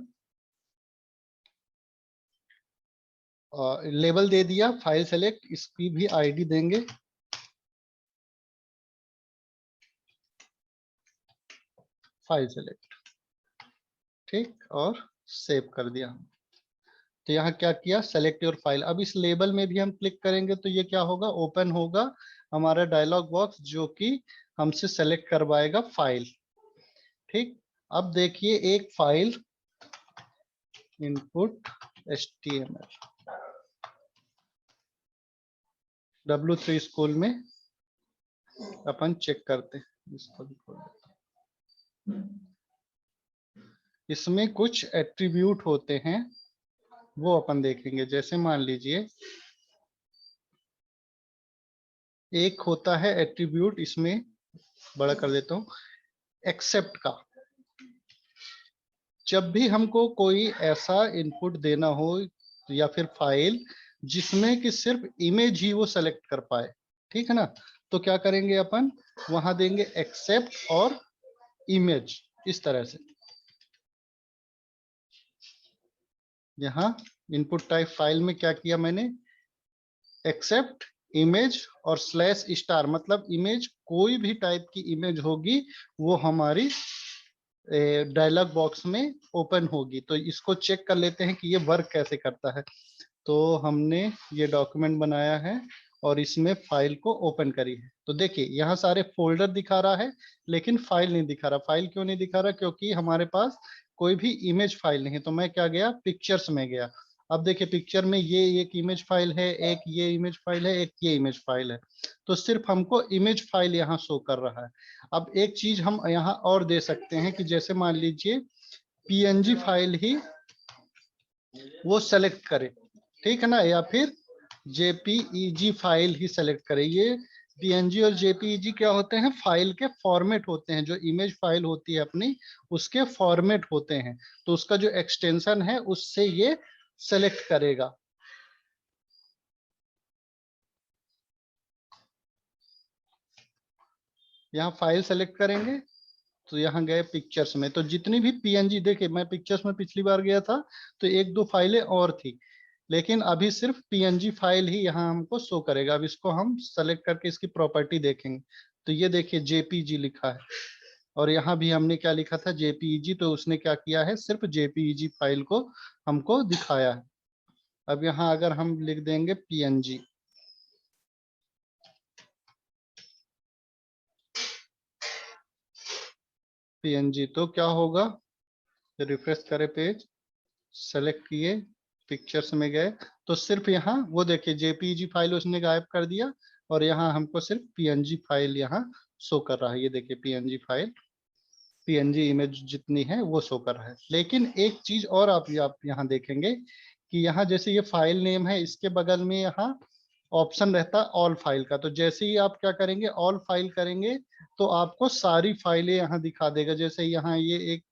लेबल दे दिया, फाइल सेलेक्ट, इसकी भी आईडी देंगे, फाइल सेलेक्ट। ठीक, और सेव कर दिया। तो यहाँ क्या किया, सेलेक्ट योर फाइल। अब इस लेबल में भी हम क्लिक करेंगे तो ये क्या होगा, ओपन होगा हमारा डायलॉग बॉक्स जो कि हमसे सेलेक्ट करवाएगा फाइल। ठीक, अब देखिए एक file input HTML W3 school में अपन चेक करते हैं इसको भी खोल देते हैं। इसमें कुछ एट्रीब्यूट होते हैं वो अपन देखेंगे। जैसे मान लीजिए एक होता है एट्रीब्यूट, इसमें बड़ा कर देता हूँ, एक्सेप्ट का। जब भी हमको कोई ऐसा इनपुट देना हो या फिर फाइल जिसमें कि सिर्फ इमेज ही वो सेलेक्ट कर पाए, ठीक है ना, तो क्या करेंगे अपन, वहां देंगे एक्सेप्ट और इमेज, इस तरह से। यहाँ इनपुट टाइप फाइल में क्या किया मैंने, एक्सेप्ट इमेज और स्लैश स्टार, मतलब इमेज कोई भी टाइप की इमेज होगी वो हमारी डायलॉग बॉक्स में ओपन होगी। तो इसको चेक कर लेते हैं कि ये वर्क कैसे करता है। तो हमने ये डॉक्यूमेंट बनाया है और इसमें फाइल को ओपन करी है। तो देखिए यहाँ सारे फोल्डर दिखा रहा है लेकिन फाइल नहीं दिखा रहा। फाइल क्यों नहीं दिखा रहा? क्योंकि हमारे पास कोई भी इमेज फाइल नहीं है। तो मैं क्या गया, पिक्चर्स में गया। अब देखिए पिक्चर में ये एक इमेज फाइल है, एक ये इमेज फाइल है, एक ये इमेज फाइल है। तो सिर्फ हमको इमेज फाइल यहाँ शो कर रहा है। अब एक चीज हम यहाँ और दे सकते हैं कि जैसे मान लीजिए पीएनजी फाइल ही वो सेलेक्ट करे, ठीक है ना, या फिर जेपीईजी फाइल ही सेलेक्ट करे। ये पीएनजी और जेपीईजी क्या होते हैं? फाइल के फॉर्मेट होते हैं। जो इमेज फाइल होती है अपनी, उसके फॉर्मेट होते हैं। तो उसका जो एक्सटेंशन है उससे ये सेलेक्ट करेगा। यहाँ फाइल सेलेक्ट करेंगे तो यहाँ गए पिक्चर्स में। तो जितनी भी पीएनजी, देखिए मैं पिक्चर्स में पिछली बार गया था तो एक दो फाइलें और थी, लेकिन अभी सिर्फ पीएनजी फाइल ही यहाँ हमको शो करेगा। अब इसको हम सेलेक्ट करके इसकी प्रॉपर्टी देखेंगे। तो ये देखिए जेपीजी लिखा है और यहाँ भी हमने क्या लिखा था, जेपीजी। तो उसने क्या किया है, सिर्फ जेपीजी फाइल को हमको दिखाया है। अब यहाँ अगर हम लिख देंगे पीएनजी, पीएनजी तो क्या होगा, रिफ्रेश करें पेज, सेलेक्ट किए, पिक्चर्स में गए तो सिर्फ यहाँ वो देखिए जेपीजी फाइल उसने गायब कर दिया और यहाँ हमको सिर्फ पीएनजी फाइल यहाँ शो कर रहा है। ये देखिए पीएनजी फाइल, पीएनजी इमेज जितनी है वो शो कर रहा है। लेकिन एक चीज और आप यहाँ देखेंगे कि यहाँ जैसे ये फाइल नेम है, इसके बगल में यहाँ ऑप्शन रहता है ऑल फाइल का। तो जैसे ही आप क्या करेंगे, ऑल फाइल करेंगे तो आपको सारी फाइलें यहाँ दिखा देगा। जैसे यहाँ ये एक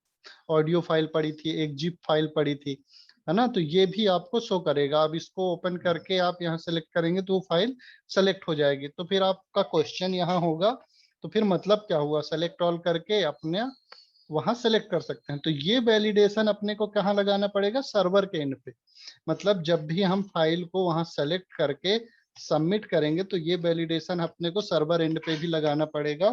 ऑडियो फाइल पड़ी थी, एक जिप फाइल पड़ी थी, है ना, तो ये भी आपको शो करेगा। अब इसको ओपन करके आप यहाँ सेलेक्ट करेंगे तो वो फाइल सेलेक्ट हो जाएगी। तो फिर आपका क्वेश्चन यहाँ होगा, तो फिर मतलब क्या हुआ, सेलेक्ट ऑल करके अपने वहां सेलेक्ट कर सकते हैं। तो ये वैलिडेशन अपने को कहाँ लगाना पड़ेगा, सर्वर के एंड पे। मतलब जब भी हम फाइल को वहां सेलेक्ट करके सबमिट करेंगे तो ये वैलिडेशन अपने को सर्वर एंड पे भी लगाना पड़ेगा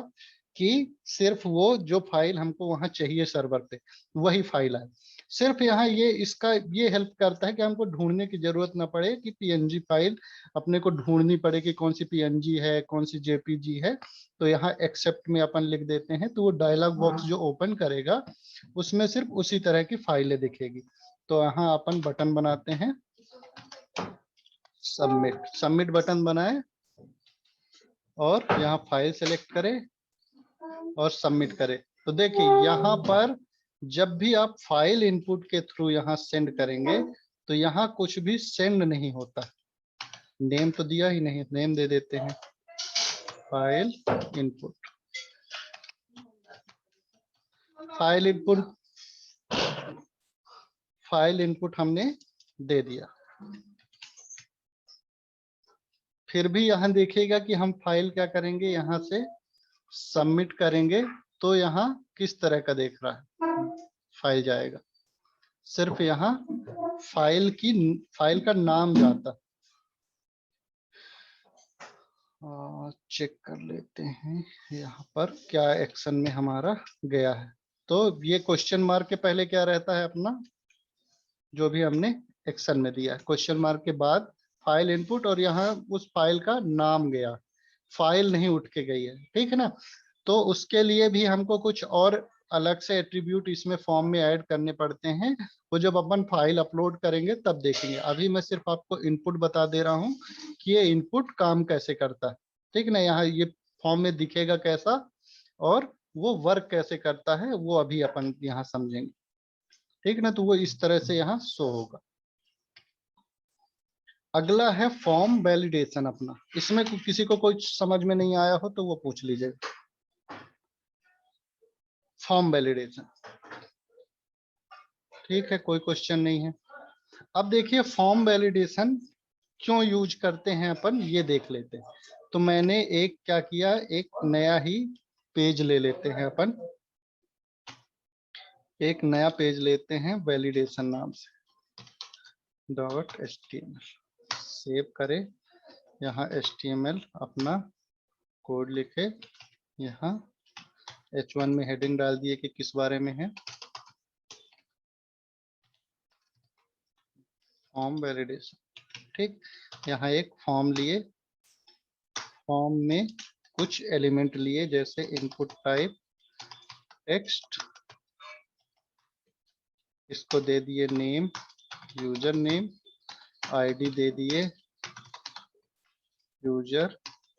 कि सिर्फ वो जो फाइल हमको वहां चाहिए सर्वर पे वही फाइल है। सिर्फ यहाँ ये इसका ये हेल्प करता है कि हमको ढूंढने की जरूरत ना पड़े कि पीएनजी फाइल अपने को ढूंढनी पड़े कि कौन सी पीएनजी है कौन सी जेपीजी है। तो यहाँ एक्सेप्ट में अपन लिख देते हैं तो वो डायलॉग बॉक्स जो ओपन करेगा उसमें सिर्फ उसी तरह की फाइलें दिखेगी। तो यहाँ अपन बटन बनाते हैं सबमिट, सबमिट बटन बनाए और यहाँ फाइल सेलेक्ट करें और सबमिट करें। तो देखिए यहाँ पर जब भी आप फाइल इनपुट के थ्रू यहाँ सेंड करेंगे तो यहाँ कुछ भी सेंड नहीं होता। नेम तो दिया ही नहीं, नेम दे देते हैं file input. File input, file input हमने दे दिया। फिर भी यहाँ देखिएगा कि हम फाइल क्या करेंगे, यहाँ से सबमिट करेंगे तो यहाँ किस तरह का देख रहा है, फाइल जाएगा। सिर्फ यहाँ फाइल का नाम जाता। चेक कर लेते हैं यहाँ पर क्या एक्शन में हमारा गया है। तो ये क्वेश्चन मार्क के पहले क्या रहता है अपना, जो भी हमने एक्शन में दिया है, क्वेश्चन मार्क के बाद फाइल इनपुट और यहाँ उस फाइल का नाम गया, फाइल नहीं उठ के गई है, ठीक है ना। तो उसके लिए भी हमको कुछ और अलग से एट्रीब्यूट इसमें फॉर्म में ऐड करने पड़ते हैं। वो जब अपन फाइल अपलोड करेंगे तब देखेंगे। अभी मैं सिर्फ आपको इनपुट बता दे रहा हूँ कि ये इनपुट काम कैसे करता है, ठीक ना। यहाँ ये फॉर्म में दिखेगा कैसा और वो वर्क कैसे करता है वो अभी अपन यहाँ समझेंगे, ठीक ना। तो वो इस तरह से यहाँ शो होगा। अगला है फॉर्म वैलिडेशन अपना। इसमें किसी को कोई समझ में नहीं आया हो तो वो पूछ लीजिए। फॉर्म वैलिडेशन, ठीक है, कोई क्वेश्चन नहीं है। अब देखिए फॉर्म वैलिडेशन क्यों यूज करते हैं अपन, ये देख लेते हैं। तो मैंने एक क्या किया, एक नया ही पेज ले लेते हैं अपन, एक नया पेज लेते हैं वैलिडेशन नाम से, .html सेव करें यहाँ HTML अपना कोड लिखे, यहाँ H1 में हेडिंग डाल दिए कि किस बारे में है, फॉर्म वैलिडेशन। ठीक, यहाँ एक फॉर्म लिए, फॉर्म में कुछ एलिमेंट लिए जैसे इनपुट टाइप टेक्स्ट, इसको दे दिए नेम, यूजर नेम, आईडी दे दिए यूजर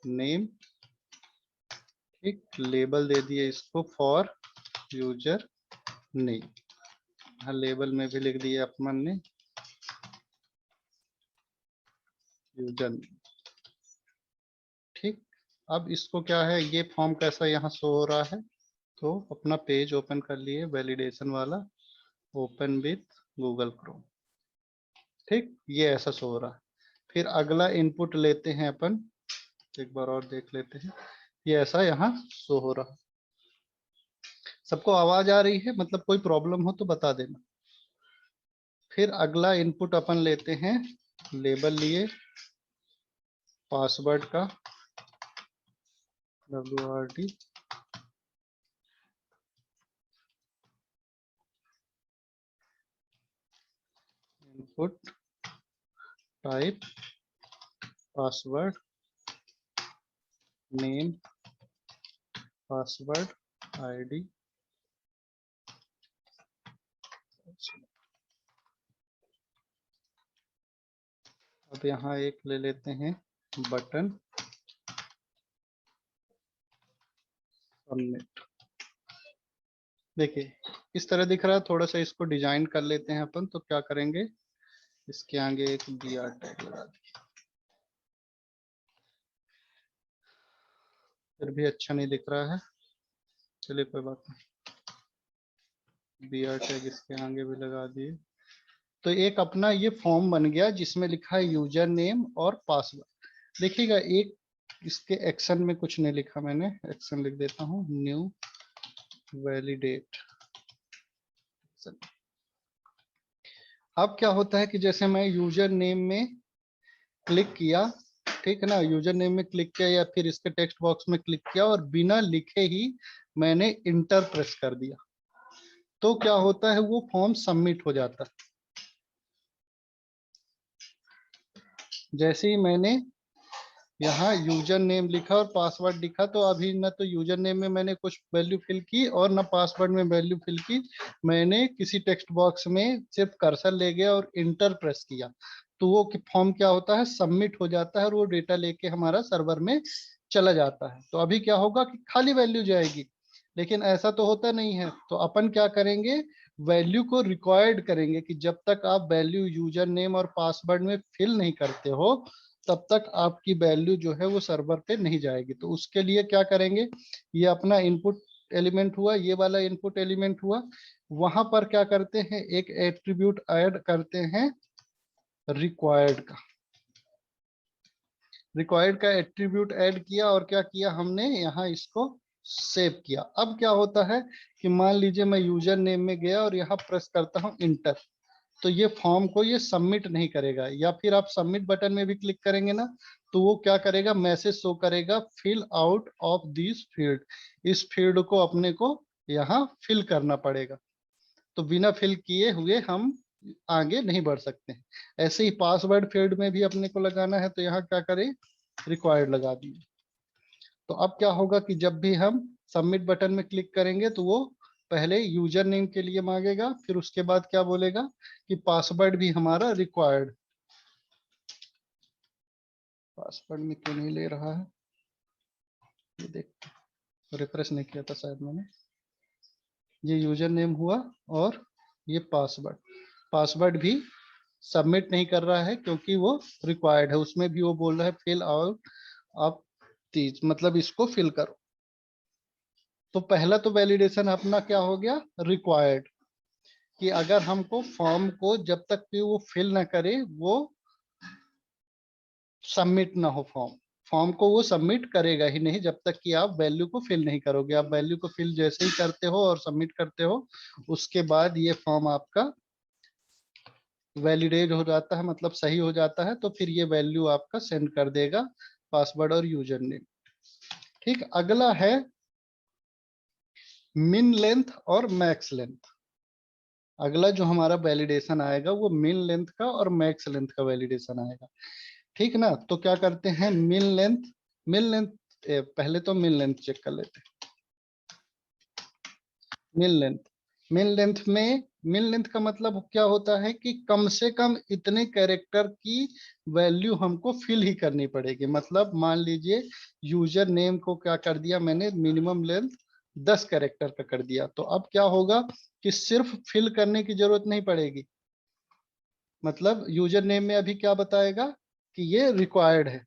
नेम, ठीक, लेबल दे दिए इसको फॉर यूजर नेम, हाँ लेबल में भी लिख दिए अपन ने यूजर नेम। ठीक, अब इसको क्या है, ये फॉर्म कैसा यहाँ शो हो रहा है, तो अपना पेज ओपन कर लिए वैलिडेशन वाला, ओपन विथ गूगल क्रोम। ठीक, ये ऐसा शो हो रहा है। फिर अगला इनपुट लेते हैं अपन, एक बार और देख लेते हैं, ये ऐसा यहाँ शो हो रहा है। सबको आवाज आ रही है, मतलब कोई प्रॉब्लम हो तो बता देना। फिर अगला इनपुट अपन लेते हैं, लेबल लिए पासवर्ड का, WRD, input type password name password ID. अब यहाँ एक ले लेते हैं बटन सबमिट। देखिए इस तरह दिख रहा है, थोड़ा सा इसको डिजाइन कर लेते हैं अपन। तो क्या करेंगे, इसके आगे एक BR टैग लगा देंगे, फिर भी अच्छा नहीं दिख रहा है, चलिए कोई बात नहीं, BR टैग इसके आगे भी लगा दिए। तो एक अपना ये फॉर्म बन गया जिसमें लिखा है यूजर नेम और पासवर्ड। देखिएगा एक इसके एक्शन में कुछ नहीं लिखा, मैंने एक्शन लिख देता हूँ, न्यू वैलिडेट। अब क्या होता है कि जैसे मैं यूजर नेम में क्लिक किया, ठीक है ना, यूजर नेम में क्लिक किया या फिर इसके टेक्स्ट बॉक्स में क्लिक किया और बिना लिखे ही मैंने इंटर प्रेस कर दिया, तो क्या होता है, वो फॉर्म सबमिट हो जाता है। जैसे ही मैंने यहाँ यूजर नेम लिखा और पासवर्ड लिखा, तो अभी न तो यूजर नेम में मैंने कुछ वैल्यू फिल की और न पासवर्ड में वैल्यू फिल की, मैंने किसी टेक्स्ट बॉक्स में सिर्फ कर्सर ले गया और इंटर प्रेस किया, तो वो फॉर्म क्या होता है, सबमिट हो जाता है और वो डेटा लेके हमारा सर्वर में चला जाता है। तो अभी क्या होगा कि खाली वैल्यू जाएगी, लेकिन ऐसा तो होता नहीं है। तो अपन क्या करेंगे, वैल्यू को रिक्वायर्ड करेंगे कि जब तक आप वैल्यू यूजर नेम और पासवर्ड में फिल नहीं करते हो तब तक आपकी वैल्यू जो है वो सर्वर पे नहीं जाएगी। तो उसके लिए क्या करेंगे, ये अपना इनपुट एलिमेंट हुआ, ये वाला इनपुट एलिमेंट हुआ, वहां पर क्या करते हैं, एक एट्रीब्यूट ऐड करते हैं रिक्वायर्ड का। रिक्वायर्ड का एट्रीब्यूट ऐड किया और क्या किया हमने, यहाँ इसको सेव किया। अब क्या होता है कि मान लीजिए मैं यूजर नेम में गया और यहाँ प्रेस करता हूँ इंटर, तो ये फॉर्म को ये सबमिट नहीं करेगा, या फिर आप सबमिट बटन में भी क्लिक करेंगे ना तो वो क्या करेगा, मैसेज शो करेगा fill out of this field, इस फील्ड को अपने को यहाँ फिल करना पड़ेगा। तो बिना फिल किए हुए हम आगे नहीं बढ़ सकते हैं। ऐसे ही पासवर्ड फील्ड में भी अपने को लगाना है, तो यहाँ क्या करें, रिक्वायर्ड लगा दिए। तो अब क्या होगा कि जब भी हम सबमिट बटन में क्लिक करेंगे तो वो पहले यूजर नेम के लिए मांगेगा, फिर उसके बाद क्या बोलेगा कि पासवर्ड भी हमारा रिक्वायर्ड। पासवर्ड में क्यों नहीं ले रहा है, ये देख, रिफ्रेश नहीं किया था शायद मैंने। ये यूजर नेम हुआ और ये पासवर्ड, पासवर्ड भी सबमिट नहीं कर रहा है क्योंकि वो रिक्वायर्ड है, उसमें भी वो बोल रहा है फिल आउट आप तीज, मतलब इसको फिल करो। तो पहला तो वैलिडेशन अपना क्या हो गया, रिक्वायर्ड, कि अगर हमको फॉर्म को जब तक भी वो फिल ना करे वो सबमिट ना हो, फॉर्म फॉर्म को वो सबमिट करेगा ही नहीं जब तक कि आप वैल्यू को फिल नहीं करोगे। आप वैल्यू को फिल जैसे ही करते हो और सबमिट करते हो, उसके बाद ये फॉर्म आपका वैलिडेट हो जाता है, मतलब सही हो जाता है, तो फिर ये वैल्यू आपका सेंड कर देगा पासवर्ड और यूजर नेम। ठीक, अगला है मिन लेंथ और मैक्स लेंथ। अगला जो हमारा वैलिडेशन आएगा वो मिन लेंथ का और मैक्स लेंथ का वैलिडेशन आएगा। ठीक ना, तो क्या करते हैं, मिन लेंथ पहले तो मिन लेंथ चेक कर लेते हैं। मिन लेंथ, मिन लेंथ में मिन लेंथ का मतलब क्या होता है कि कम से कम इतने कैरेक्टर की वैल्यू हमको फिल ही करनी पड़ेगी। मतलब मान लीजिए यूजर नेम को क्या कर दिया मैंने, मिनिमम लेंथ 10 कैरेक्टर का कर दिया, तो अब क्या होगा कि सिर्फ फिल करने की जरूरत नहीं पड़ेगी। मतलब यूजर नेम में अभी क्या बताएगा कि ये रिक्वायर्ड है,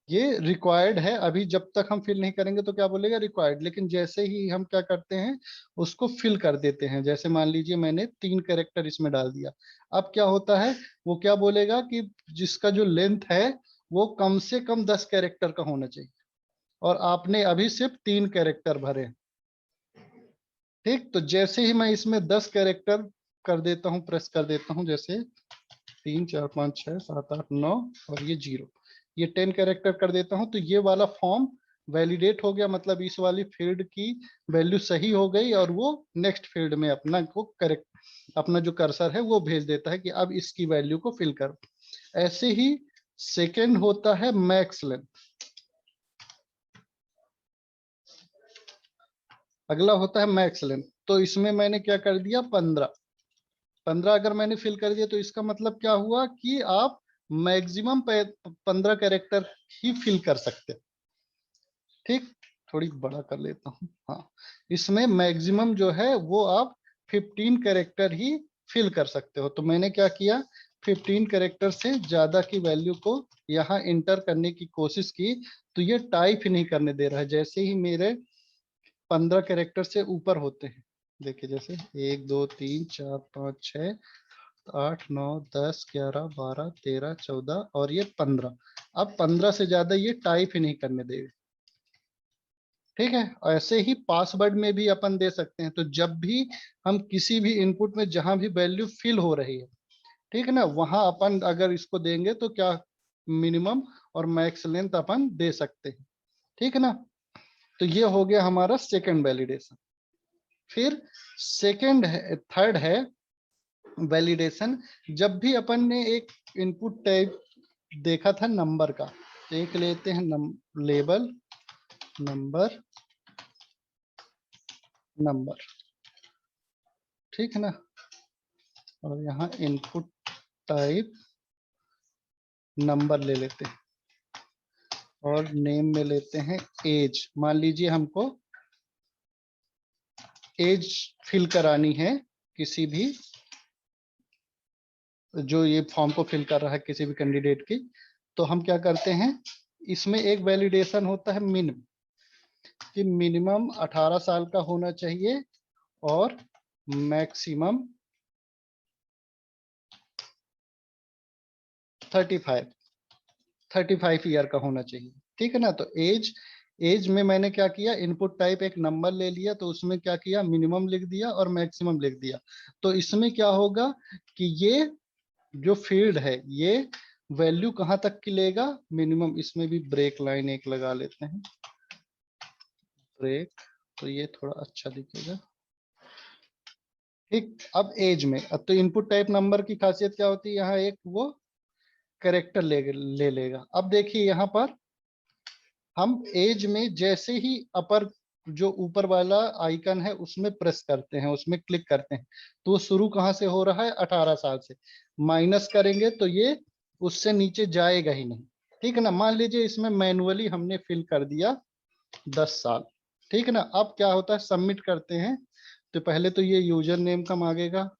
ये रिक्वायर्ड है, अभी जब तक हम फिल नहीं करेंगे तो क्या बोलेगा, रिक्वायर्ड। लेकिन जैसे ही हम क्या करते हैं, उसको फिल कर देते हैं, जैसे मान लीजिए मैंने 3 कैरेक्टर इसमें डाल दिया, अब क्या होता है, वो क्या बोलेगा कि जिसका जो लेंथ है वो कम से कम 10 कैरेक्टर का होना चाहिए, और आपने अभी सिर्फ 3 कैरेक्टर भरे। ठीक, तो जैसे ही मैं इसमें 10 कैरेक्टर कर देता हूँ, प्रेस कर देता हूँ, जैसे 3 4 5 6 7 8 9 और ये 0, ये 10 कैरेक्टर कर देता हूं, तो ये वाला फॉर्म वैलिडेट हो गया। मतलब इस वाली फील्ड की वैल्यू सही हो गई, और वो नेक्स्ट फील्ड में अपना को करेक्ट, अपना जो कर्सर है वो भेज देता है कि अब इसकी वैल्यू को फिल करो। ऐसे ही सेकेंड होता है मैक्स लेंथ। अगला होता है मैक्स लेंथ, तो इसमें मैंने क्या कर दिया, 15 अगर मैंने फिल कर दिया, तो इसका मतलब क्या हुआ कि आप मैक्सिमम 15 कैरेक्टर ही फिल कर सकते। ठीक, थोड़ी बड़ा कर लेता हूँ, हाँ, इसमें मैक्सिमम जो है वो आप 15 कैरेक्टर ही फिल कर सकते हो। तो मैंने क्या किया, 15 कैरेक्टर से ज्यादा की वैल्यू को यहाँ इंटर करने की कोशिश की, तो ये टाइप ही नहीं करने दे रहा है। जैसे ही मेरे 15 कैरेक्टर से ऊपर होते हैं, देखिए जैसे 1 2 3 4 5 6 8 9 10 11 12 13 14 और ये 15, अब 15 से ज्यादा ये टाइप ही नहीं करने देगा। ठीक है, ऐसे ही पासवर्ड में भी अपन दे सकते हैं। तो जब भी हम किसी भी इनपुट में जहां भी वैल्यू फिल हो रही है, ठीक है ना, वहां अपन अगर इसको देंगे तो क्या मिनिमम और मैक्स लेंथ अपन दे सकते हैं। ठीक है ना, तो ये हो गया हमारा सेकंड वैलिडेशन। फिर सेकंड है, थर्ड है वैलिडेशन। जब भी अपन ने एक इनपुट टाइप देखा था नंबर का, तो एक लेते हैं लेबल नंबर, नंबर, ठीक है ना, और यहाँ इनपुट टाइप नंबर ले लेते हैं, और नेम में लेते हैं एज। मान लीजिए हमको एज फिल करानी है किसी भी, जो ये फॉर्म को फिल कर रहा है किसी भी कैंडिडेट की, तो हम क्या करते हैं, इसमें एक वैलिडेशन होता है मिन, कि मिनिमम 18 साल का होना चाहिए और मैक्सिमम 35 ईयर का होना चाहिए। ठीक है ना, तो एज, एज में मैंने क्या किया, इनपुट टाइप एक नंबर ले लिया, तो उसमें क्या किया, मिनिमम लिख दिया और मैक्सिमम लिख दिया। तो इसमें क्या होगा कि ये जो फील्ड है ये वैल्यू कहाँ तक की लेगा, मिनिमम। इसमें भी ब्रेक लाइन एक लगा लेते हैं, ब्रेक, तो ये थोड़ा अच्छा दिखेगा। ठीक, अब एज में, अब तो इनपुट टाइप नंबर की खासियत क्या होती है, यहाँ एक वो करेक्टर ले लेगा। अब देखिए यहाँ पर हम एज में जैसे ही अपर जो ऊपर वाला आइकन है उसमें प्रेस करते हैं, उसमें क्लिक करते हैं, तो वो शुरू कहाँ से हो रहा है, 18 साल से। माइनस करेंगे तो ये उससे नीचे जाएगा ही नहीं। ठीक है ना, मान लीजिए इसमें मैनुअली हमने फिल कर दिया 10 साल। ठीक है ना, अब क्या होता है, सबमिट करते हैं, तो पहले तो ये यूजर नेम का मांगेगा,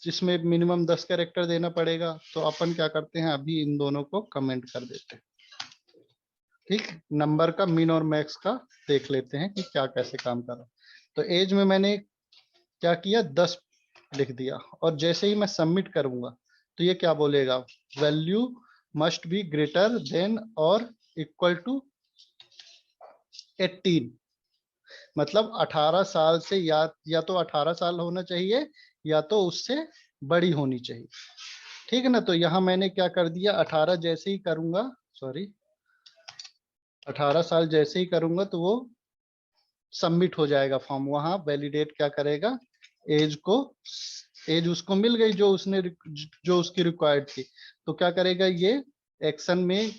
जिसमें मिनिमम 10 कैरेक्टर देना पड़ेगा। तो अपन क्या करते हैं, अभी इन दोनों को कमेंट कर देते हैं। ठीक, नंबर का मिन और मैक्स का देख लेते हैं कि क्या कैसे काम कर रहा है। तो एज में मैंने क्या किया, 10 लिख दिया, और जैसे ही मैं सबमिट करूंगा तो ये क्या बोलेगा, value must be greater than और इक्वल टू 18। मतलब 18 साल से या तो 18 साल होना चाहिए या तो उससे बड़ी होनी चाहिए, ठीक है ना। तो यहाँ मैंने क्या कर दिया, 18 जैसे ही करूंगा, सॉरी 18 साल जैसे ही करूंगा तो वो सबमिट हो जाएगा फॉर्म। वहां वैलिडेट क्या करेगा, एज को, एज उसको मिल गई जो उसने जो उसकी रिक्वायर्ड थी, तो क्या करेगा ये एक्शन में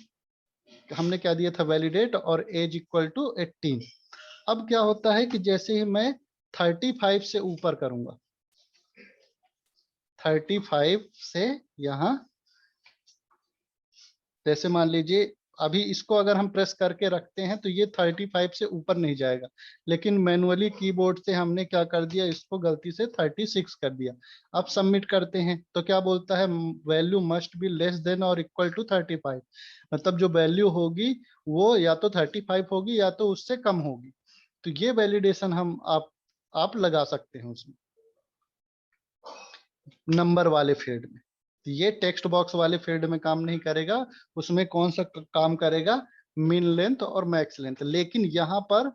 हमने क्या दिया था, वैलिडेट और एज इक्वल टू 18। अब क्या होता है कि जैसे ही मैं 35 से ऊपर करूंगा, 35 से यहाँ, जैसे मान लीजिए अभी इसको अगर हम प्रेस करके रखते हैं तो ये 35 से ऊपर नहीं जाएगा, लेकिन मैनुअली कीबोर्ड से हमने क्या कर दिया, इसको गलती से 36 कर दिया। अब सबमिट करते हैं तो क्या बोलता है, value must be less than और इक्वल टू 35, मतलब जो वैल्यू होगी वो या तो 35 होगी या तो उससे कम होगी। तो ये वैलिडेशन हम आप लगा सकते हैं उसमें, नंबर वाले फील्ड में। ये टेक्स्ट बॉक्स वाले फील्ड में काम नहीं करेगा, उसमें कौन सा काम करेगा, मिन लेंथ और मैक्स लेंथ। लेकिन यहाँ पर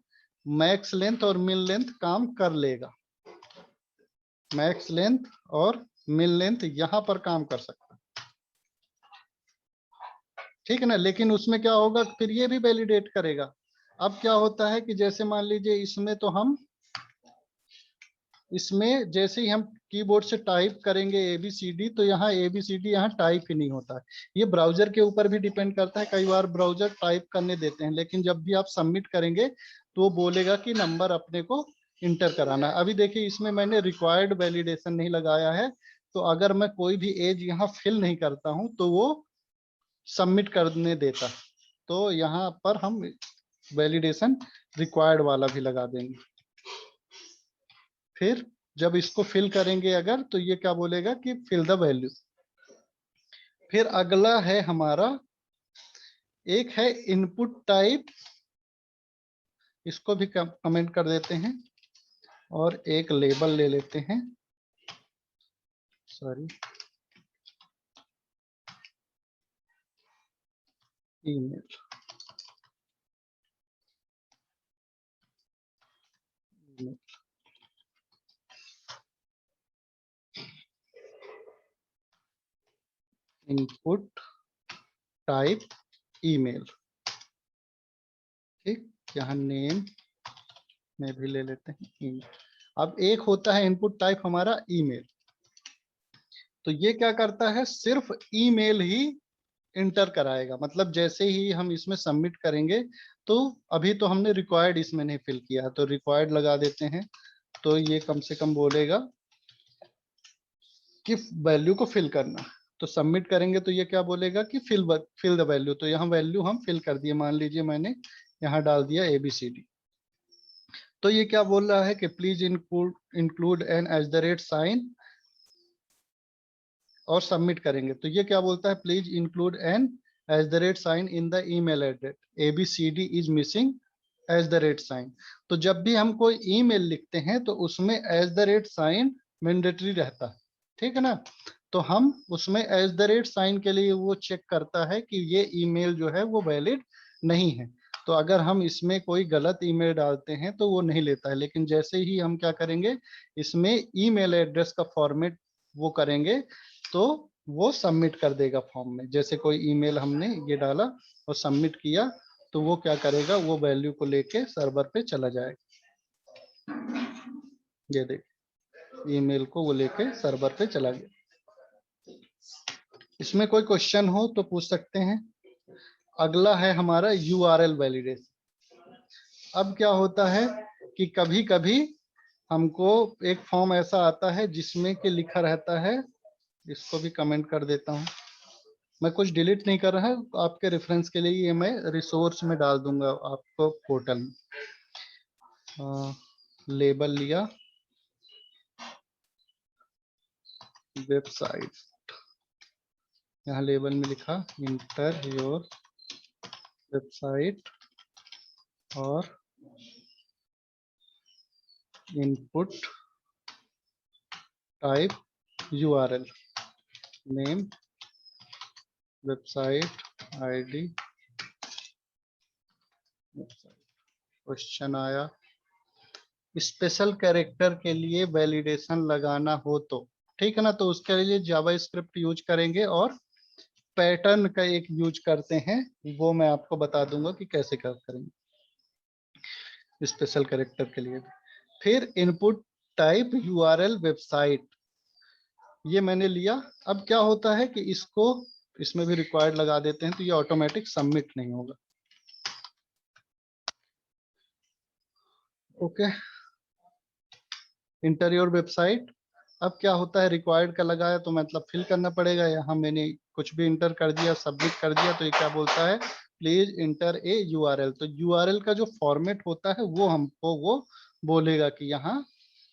मैक्स लेंथ और मिन लेंथ काम कर लेगा, मैक्स लेंथ और मिन लेंथ यहाँ पर काम कर सकता है, ठीक है ना। लेकिन उसमें क्या होगा, फिर ये भी वैलिडेट करेगा। अब क्या होता है कि जैसे मान लीजिए इसमें तो हम, इसमें जैसे ही हम कीबोर्ड से टाइप करेंगे ABCD, तो यहाँ ABCD यहाँ टाइप ही नहीं होता है। ये ब्राउजर के ऊपर भी डिपेंड करता है, कई बार ब्राउजर टाइप करने देते हैं, लेकिन जब भी आप सबमिट करेंगे तो वो बोलेगा कि नंबर अपने को इंटर कराना है। अभी देखिए इसमें मैंने रिक्वायर्ड वैलिडेशन नहीं लगाया है, तो अगर मैं कोई भी एज यहाँ फिल नहीं करता हूँ तो वो सबमिट करने देता, तो यहाँ पर हम वैलिडेशन रिक्वायर्ड वाला भी लगा देंगे। फिर जब इसको फिल करेंगे अगर, तो ये क्या बोलेगा कि फिल द वैल्यू। फिर अगला है हमारा, एक है इनपुट टाइप, इसको भी कमेंट कर देते हैं, और एक लेबल ले लेते हैं, sorry email, input type email, ठीक। यहाँ नेम में भी ले लेते हैं ईमेल। अब एक होता है इनपुट टाइप हमारा ईमेल, तो ये क्या करता है, सिर्फ ईमेल ही इंटर कराएगा। मतलब जैसे ही हम इसमें सबमिट करेंगे, तो अभी तो हमने रिक्वायर्ड इसमें नहीं फिल किया है, तो रिक्वायर्ड लगा देते हैं, तो ये कम से कम बोलेगा कि वैल्यू को फिल करना। तो सबमिट करेंगे तो ये क्या बोलेगा कि फिल द वैल्यू, तो यहाँ वैल्यू हम फिल कर दिए। मान लीजिए मैंने यहाँ डाल दिया ABCD, तो ये क्या बोल रहा है कि प्लीज इंक्लूड एन @ साइन, और सबमिट करेंगे तो ये क्या बोलता है, please include an @ sign in the email address, ABCD is missing @साइन। तो जब भी हम कोई ईमेल लिखते हैं तो उसमें साइन मैंडेटरी रहता है, ठीक है ना। तो हम उसमें साइन के लिए वो चेक करता है कि ये ईमेल जो है वो वैलिड नहीं है। तो अगर हम इसमें कोई गलत ईमेल डालते हैं तो वो नहीं लेता है, लेकिन जैसे ही हम क्या करेंगे, इसमें ईमेल एड्रेस का फॉर्मेट वो करेंगे तो वो सबमिट कर देगा फॉर्म में। जैसे कोई ईमेल हमने ये डाला और सबमिट किया, तो वो क्या करेगा, वो वैल्यू को लेके सर्वर पे चला जाएगा। ये देख, ईमेल को वो लेके सर्वर पे चला गया। इसमें कोई क्वेश्चन हो तो पूछ सकते हैं। अगला है हमारा URL वैलिडेशन। अब क्या होता है कि कभी कभी हमको एक फॉर्म ऐसा आता है जिसमें कि लिखा रहता है, इसको भी कमेंट कर देता हूँ, मैं कुछ डिलीट नहीं कर रहा है, आपके रेफरेंस के लिए ये मैं रिसोर्स में डाल दूंगा आपको पोर्टल में। लेबल लिया, वेबसाइट, यहाँ लेबल में लिखा इंटर योर वेबसाइट और input type URL, name, website ID, question आया, स्पेशल कैरेक्टर के लिए वैलिडेशन लगाना हो तो, ठीक है ना। तो उसके लिए जावा स्क्रिप्ट यूज करेंगे और पैटर्न का एक यूज करते हैं, वो मैं आपको बता दूंगा कि कैसे कर करेंगे स्पेशल कैरेक्टर के लिए। फिर इनपुट टाइप यूआरएल वेबसाइट, ये मैंने लिया। अब क्या होता है कि इसको इसमें भी रिक्वायर्ड लगा देते हैं तो ये ऑटोमेटिक सबमिट नहीं होगा। Okay, inter your website. अब क्या होता है, रिक्वायर्ड का लगाया तो मतलब फिल करना पड़ेगा। यहाँ मैंने कुछ भी इंटर कर दिया, सबमिट कर दिया, तो ये क्या बोलता है, प्लीज इंटर ए यूआरएल। तो यूआरएल का जो फॉर्मेट होता है वो हमको वो बोलेगा कि यहाँ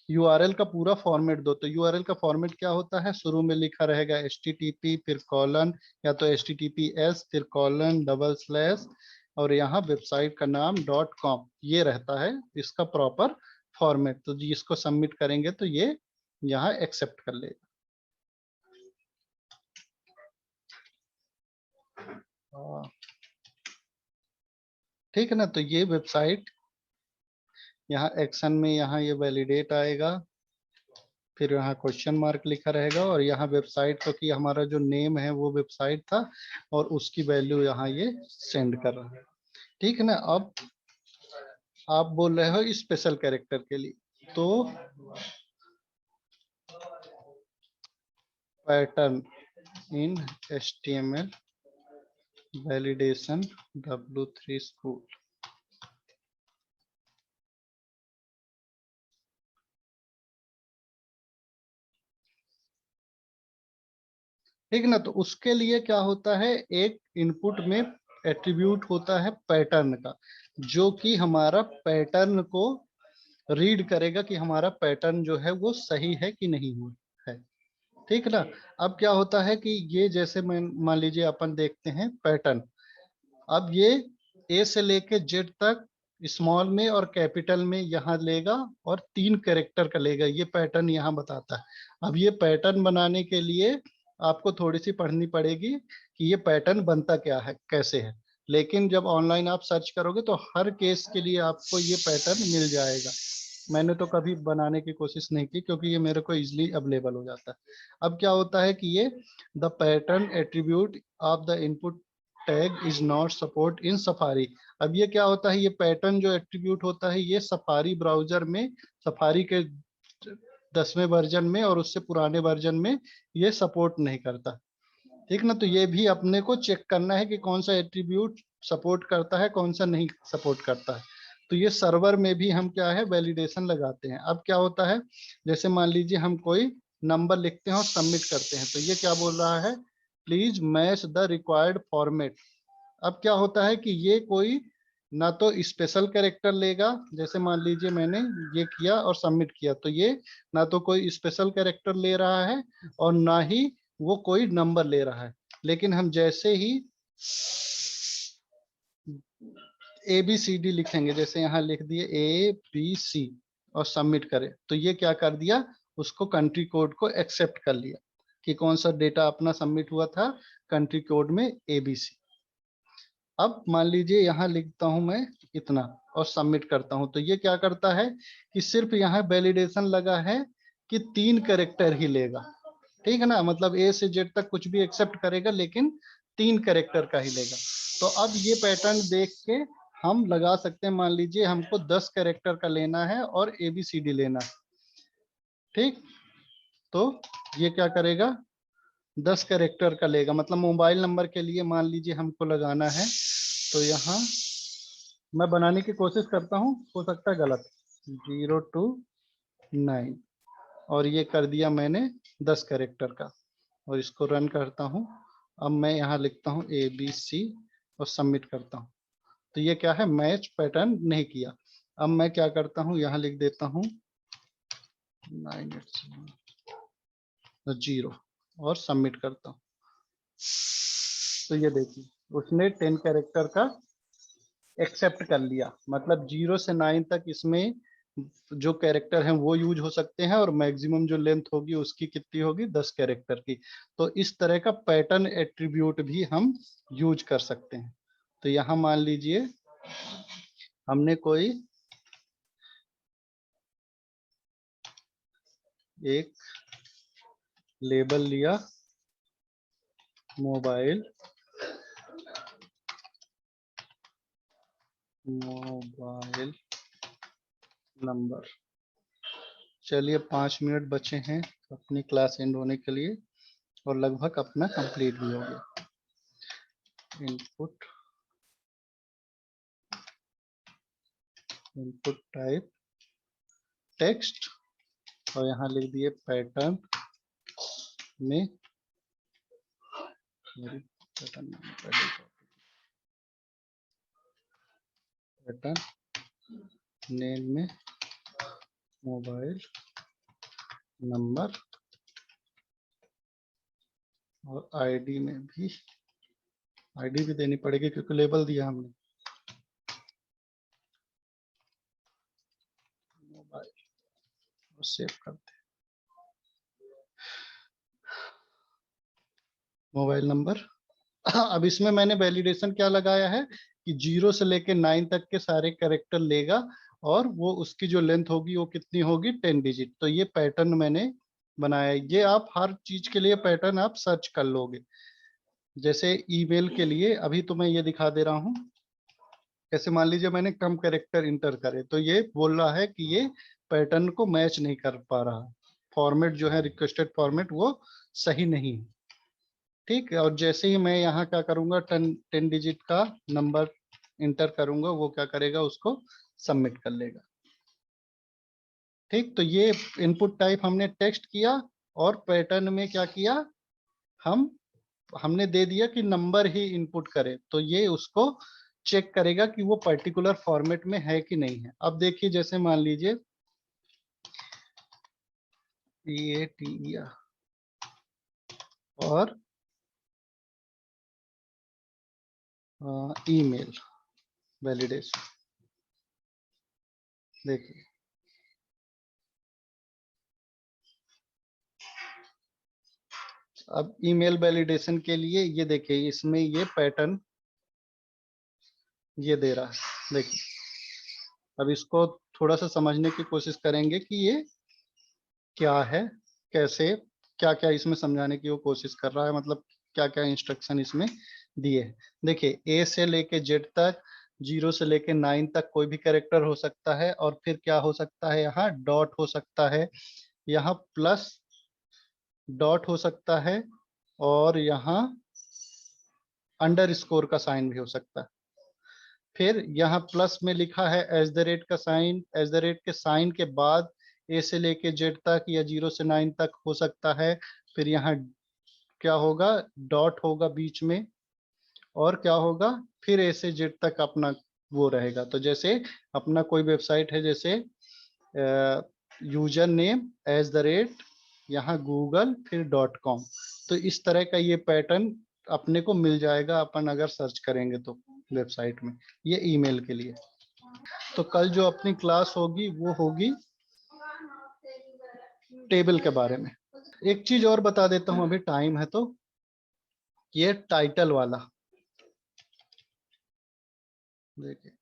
यूआरएल का पूरा फॉर्मेट दो। तो यूआरएल का फॉर्मेट क्या होता है, शुरू में लिखा रहेगा एचटीटीपी फिर कॉलन, या तो एचटीटीपीएस फिर कॉलन डबल स्लैश और यहाँ वेबसाइट का नाम डॉट कॉम, ये रहता है इसका प्रॉपर फॉर्मेट। तो जिसको सबमिट करेंगे तो ये यहाँ एक्सेप्ट कर लेगा। ठीक है ना। तो ये वेबसाइट यहाँ एक्शन में यहाँ ये वैलिडेट आएगा, फिर यहाँ क्वेश्चन मार्क लिखा रहेगा और यहाँ वेबसाइट तो कि हमारा जो नेम है वो वेबसाइट था और उसकी वैल्यू यहाँ ये सेंड कर रहा है। ठीक है ना। अब आप बोल रहे हो स्पेशल कैरेक्टर के लिए, तो pattern in HTML validation W3 school. ठीक है ना। तो उसके लिए क्या होता है, एक इनपुट में एट्रीब्यूट होता है पैटर्न का, जो कि हमारा पैटर्न को रीड करेगा कि हमारा पैटर्न जो है वो सही है कि नहीं हुआ है। ठीक है ना। अब क्या होता है कि ये जैसे मान लीजिए अपन देखते हैं पैटर्न, अब ये ए से लेके जेड तक स्मॉल में और कैपिटल में यहाँ लेगा और 3 कैरेक्टर का लेगा, ये पैटर्न यहाँ बताता है। अब ये पैटर्न बनाने के लिए आपको थोड़ी सी पढ़नी पड़ेगी कि ये पैटर्न बनता क्या है, कैसे है। लेकिन जब ऑनलाइन आप सर्च करोगे तो हर केस के लिए आपको ये पैटर्न मिल जाएगा। मैंने तो कभी बनाने की कोशिश नहीं की क्योंकि ये मेरे को इजिली अवेलेबल हो जाता है। अब क्या होता है कि ये the pattern attribute of the input tag is not support in safari. अब ये क्या होता है, ये पैटर्न जो एट्रीब्यूट होता है ये सफारी ब्राउजर में, सफारी के 10वें वर्जन में और उससे पुराने वर्जन में ये सपोर्ट नहीं करता। ठीक ना। तो ये भी अपने को चेक करना है कि कौन सा एट्रीब्यूट सपोर्ट करता है, कौन सा नहीं सपोर्ट करता है। तो ये सर्वर में भी हम क्या है वैलिडेशन लगाते हैं। अब क्या होता है, जैसे मान लीजिए हम कोई नंबर लिखते हैं और सबमिट करते हैं, तो ये क्या बोल रहा है, please match the required format. अब क्या होता है कि ये कोई ना तो स्पेशल कैरेक्टर लेगा, जैसे मान लीजिए मैंने ये किया और सबमिट किया, तो ये ना तो कोई स्पेशल कैरेक्टर ले रहा है और ना ही वो कोई नंबर ले रहा है। लेकिन हम जैसे ही ABCD लिखेंगे, जैसे यहाँ लिख दिए ABC और सबमिट करें, तो ये क्या कर दिया, उसको कंट्री कोड को एक्सेप्ट कर लिया कि कौन सा डेटा अपना सबमिट हुआ था, कंट्री कोड में ABC। अब मान लीजिए यहाँ लिखता हूं मैं इतना और सबमिट करता हूं, तो ये क्या करता है कि सिर्फ यहाँ वैलिडेशन लगा है कि 3 कैरेक्टर ही लेगा। ठीक है ना। मतलब A से Z तक कुछ भी एक्सेप्ट करेगा लेकिन 3 कैरेक्टर का ही लेगा। तो अब ये पैटर्न देख के हम लगा सकते हैं, मान लीजिए हमको 10 कैरेक्टर का लेना है और ABCD लेना है। ठीक, तो ये क्या करेगा, 10 कैरेक्टर का लेगा। मतलब मोबाइल नंबर के लिए मान लीजिए हमको लगाना है, तो यहाँ मैं बनाने की कोशिश करता हूँ, हो सकता है गलत, 029 और ये कर दिया मैंने 10 कैरेक्टर का और इसको रन करता हूँ। अब मैं यहाँ लिखता हूँ ABC और सबमिट करता हूँ, तो ये क्या है, मैच पैटर्न नहीं किया। अब मैं क्या करता हूँ, यहाँ लिख देता हूँ 980 और सबमिट करता हूँ। तो ये देखिए उसने 10 कैरेक्टर का एक्सेप्ट कर लिया। मतलब 0 से 9 तक इसमें जो कैरेक्टर हैं वो यूज हो सकते हैं और मैक्सिमम जो लेंथ होगी उसकी कितनी होगी, 10 कैरेक्टर की। तो इस तरह का पैटर्न एट्रीब्यूट भी हम यूज कर सकते हैं। तो यहाँ मान लीजिए हमने कोई एक लेबल लिया मोबाइल नंबर। चलिए 5 मिनट बचे हैं अपनी क्लास एंड होने के लिए और लगभग अपना कंप्लीट भी हो गया। इनपुट टाइप टेक्स्ट और यहाँ लिख दिए पैटर्न में पैटर्न नेम में मोबाइल नंबर और आईडी में भी आईडी भी देनी पड़ेगी क्योंकि लेबल दिया हमने मोबाइल और सेव करते हैं मोबाइल नंबर। अब इसमें मैंने वैलिडेशन क्या लगाया है कि 0 से लेके 9 तक के सारे कैरेक्टर लेगा और वो उसकी जो लेंथ होगी वो कितनी होगी 10 डिजिट। तो ये पैटर्न मैंने बनाया। ये आप हर चीज के लिए पैटर्न आप सर्च कर लोगे। जैसे ईमेल के लिए अभी तो मैं ये दिखा दे रहा हूँ। जैसे मान लीजिए मैंने कम कैरेक्टर इंटर करे तो ये बोल रहा है कि ये पैटर्न को मैच नहीं कर पा रहा, फॉर्मेट जो है रिक्वेस्टेड फॉर्मेट वो सही नहीं है। ठीक है, और जैसे ही मैं यहाँ क्या करूंगा 10 डिजिट का नंबर इंटर करूंगा वो क्या करेगा उसको सबमिट कर लेगा। ठीक, तो ये इनपुट टाइप हमने टेक्स्ट किया और पैटर्न में क्या किया हमने दे दिया कि नंबर ही इनपुट करे, तो ये उसको चेक करेगा कि वो पर्टिकुलर फॉर्मेट में है कि नहीं है। अब देखिए जैसे मान लीजिए और ईमेल वैलिडेशन, देखिए अब ईमेल वैलिडेशन के लिए ये देखिए इसमें ये पैटर्न ये दे रहा है। देखिए अब इसको थोड़ा सा समझने की कोशिश करेंगे कि ये क्या है, कैसे क्या क्या इसमें समझाने की वो कोशिश कर रहा है, मतलब क्या क्या इंस्ट्रक्शन इसमें दिए हैं। देखिए ए से लेके जेड तक, 0 से लेके 9 तक कोई भी कैरेक्टर हो सकता है और फिर क्या हो सकता है यहाँ डॉट हो सकता है, यहाँ प्लस डॉट हो सकता है और यहाँ अंडरस्कोर का साइन भी हो सकता है। फिर यहाँ प्लस में लिखा है एज द रेट का साइन, एज द रेट के साइन के बाद ए से लेके जेड तक या 0 से 9 तक हो सकता है। फिर यहाँ क्या होगा डॉट होगा बीच में और क्या होगा फिर ए से जेड तक अपना वो रहेगा। तो जैसे अपना कोई वेबसाइट है जैसे user name as the rate यहाँ गूगल फिर .com, तो इस तरह का ये पैटर्न अपने को मिल जाएगा अपन अगर सर्च करेंगे तो वेबसाइट में। ये ईमेल के लिए। तो कल जो अपनी क्लास होगी वो होगी टेबल के बारे में। एक चीज और बता देता हूं अभी टाइम है तो, ये टाइटल वाला देखिए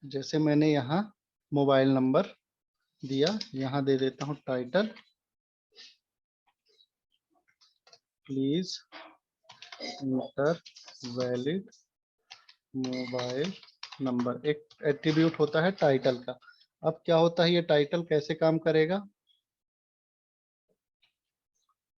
जैसे मैंने यहाँ मोबाइल नंबर दिया, यहाँ दे देता हूँ title please inter valid mobile number, एक एट्रीब्यूट होता है टाइटल का। अब क्या होता है ये टाइटल कैसे काम करेगा,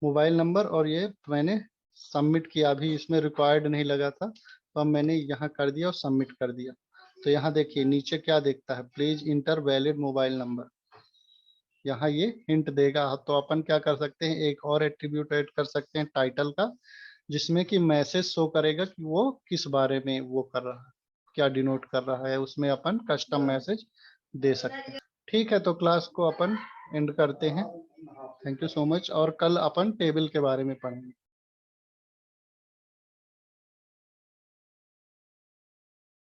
मोबाइल नंबर और ये मैंने सबमिट किया, अभी इसमें रिक्वायर्ड नहीं लगा था तो अब मैंने यहाँ कर दिया और सबमिट कर दिया। तो यहाँ देखिए नीचे क्या देखता है please inter valid mobile number, यहाँ ये हिंट देगा। तो अपन क्या कर सकते हैं एक और एट्रीब्यूट ऐड कर सकते हैं टाइटल का, जिसमें कि मैसेज शो करेगा कि वो किस बारे में वो कर रहा है, क्या डिनोट कर रहा है, उसमें अपन कस्टम मैसेज दे सकते हैं। ठीक है, तो क्लास को अपन एंड करते हैं। थैंक यू सो मच, और कल अपन टेबल के बारे में पढ़ेंगे।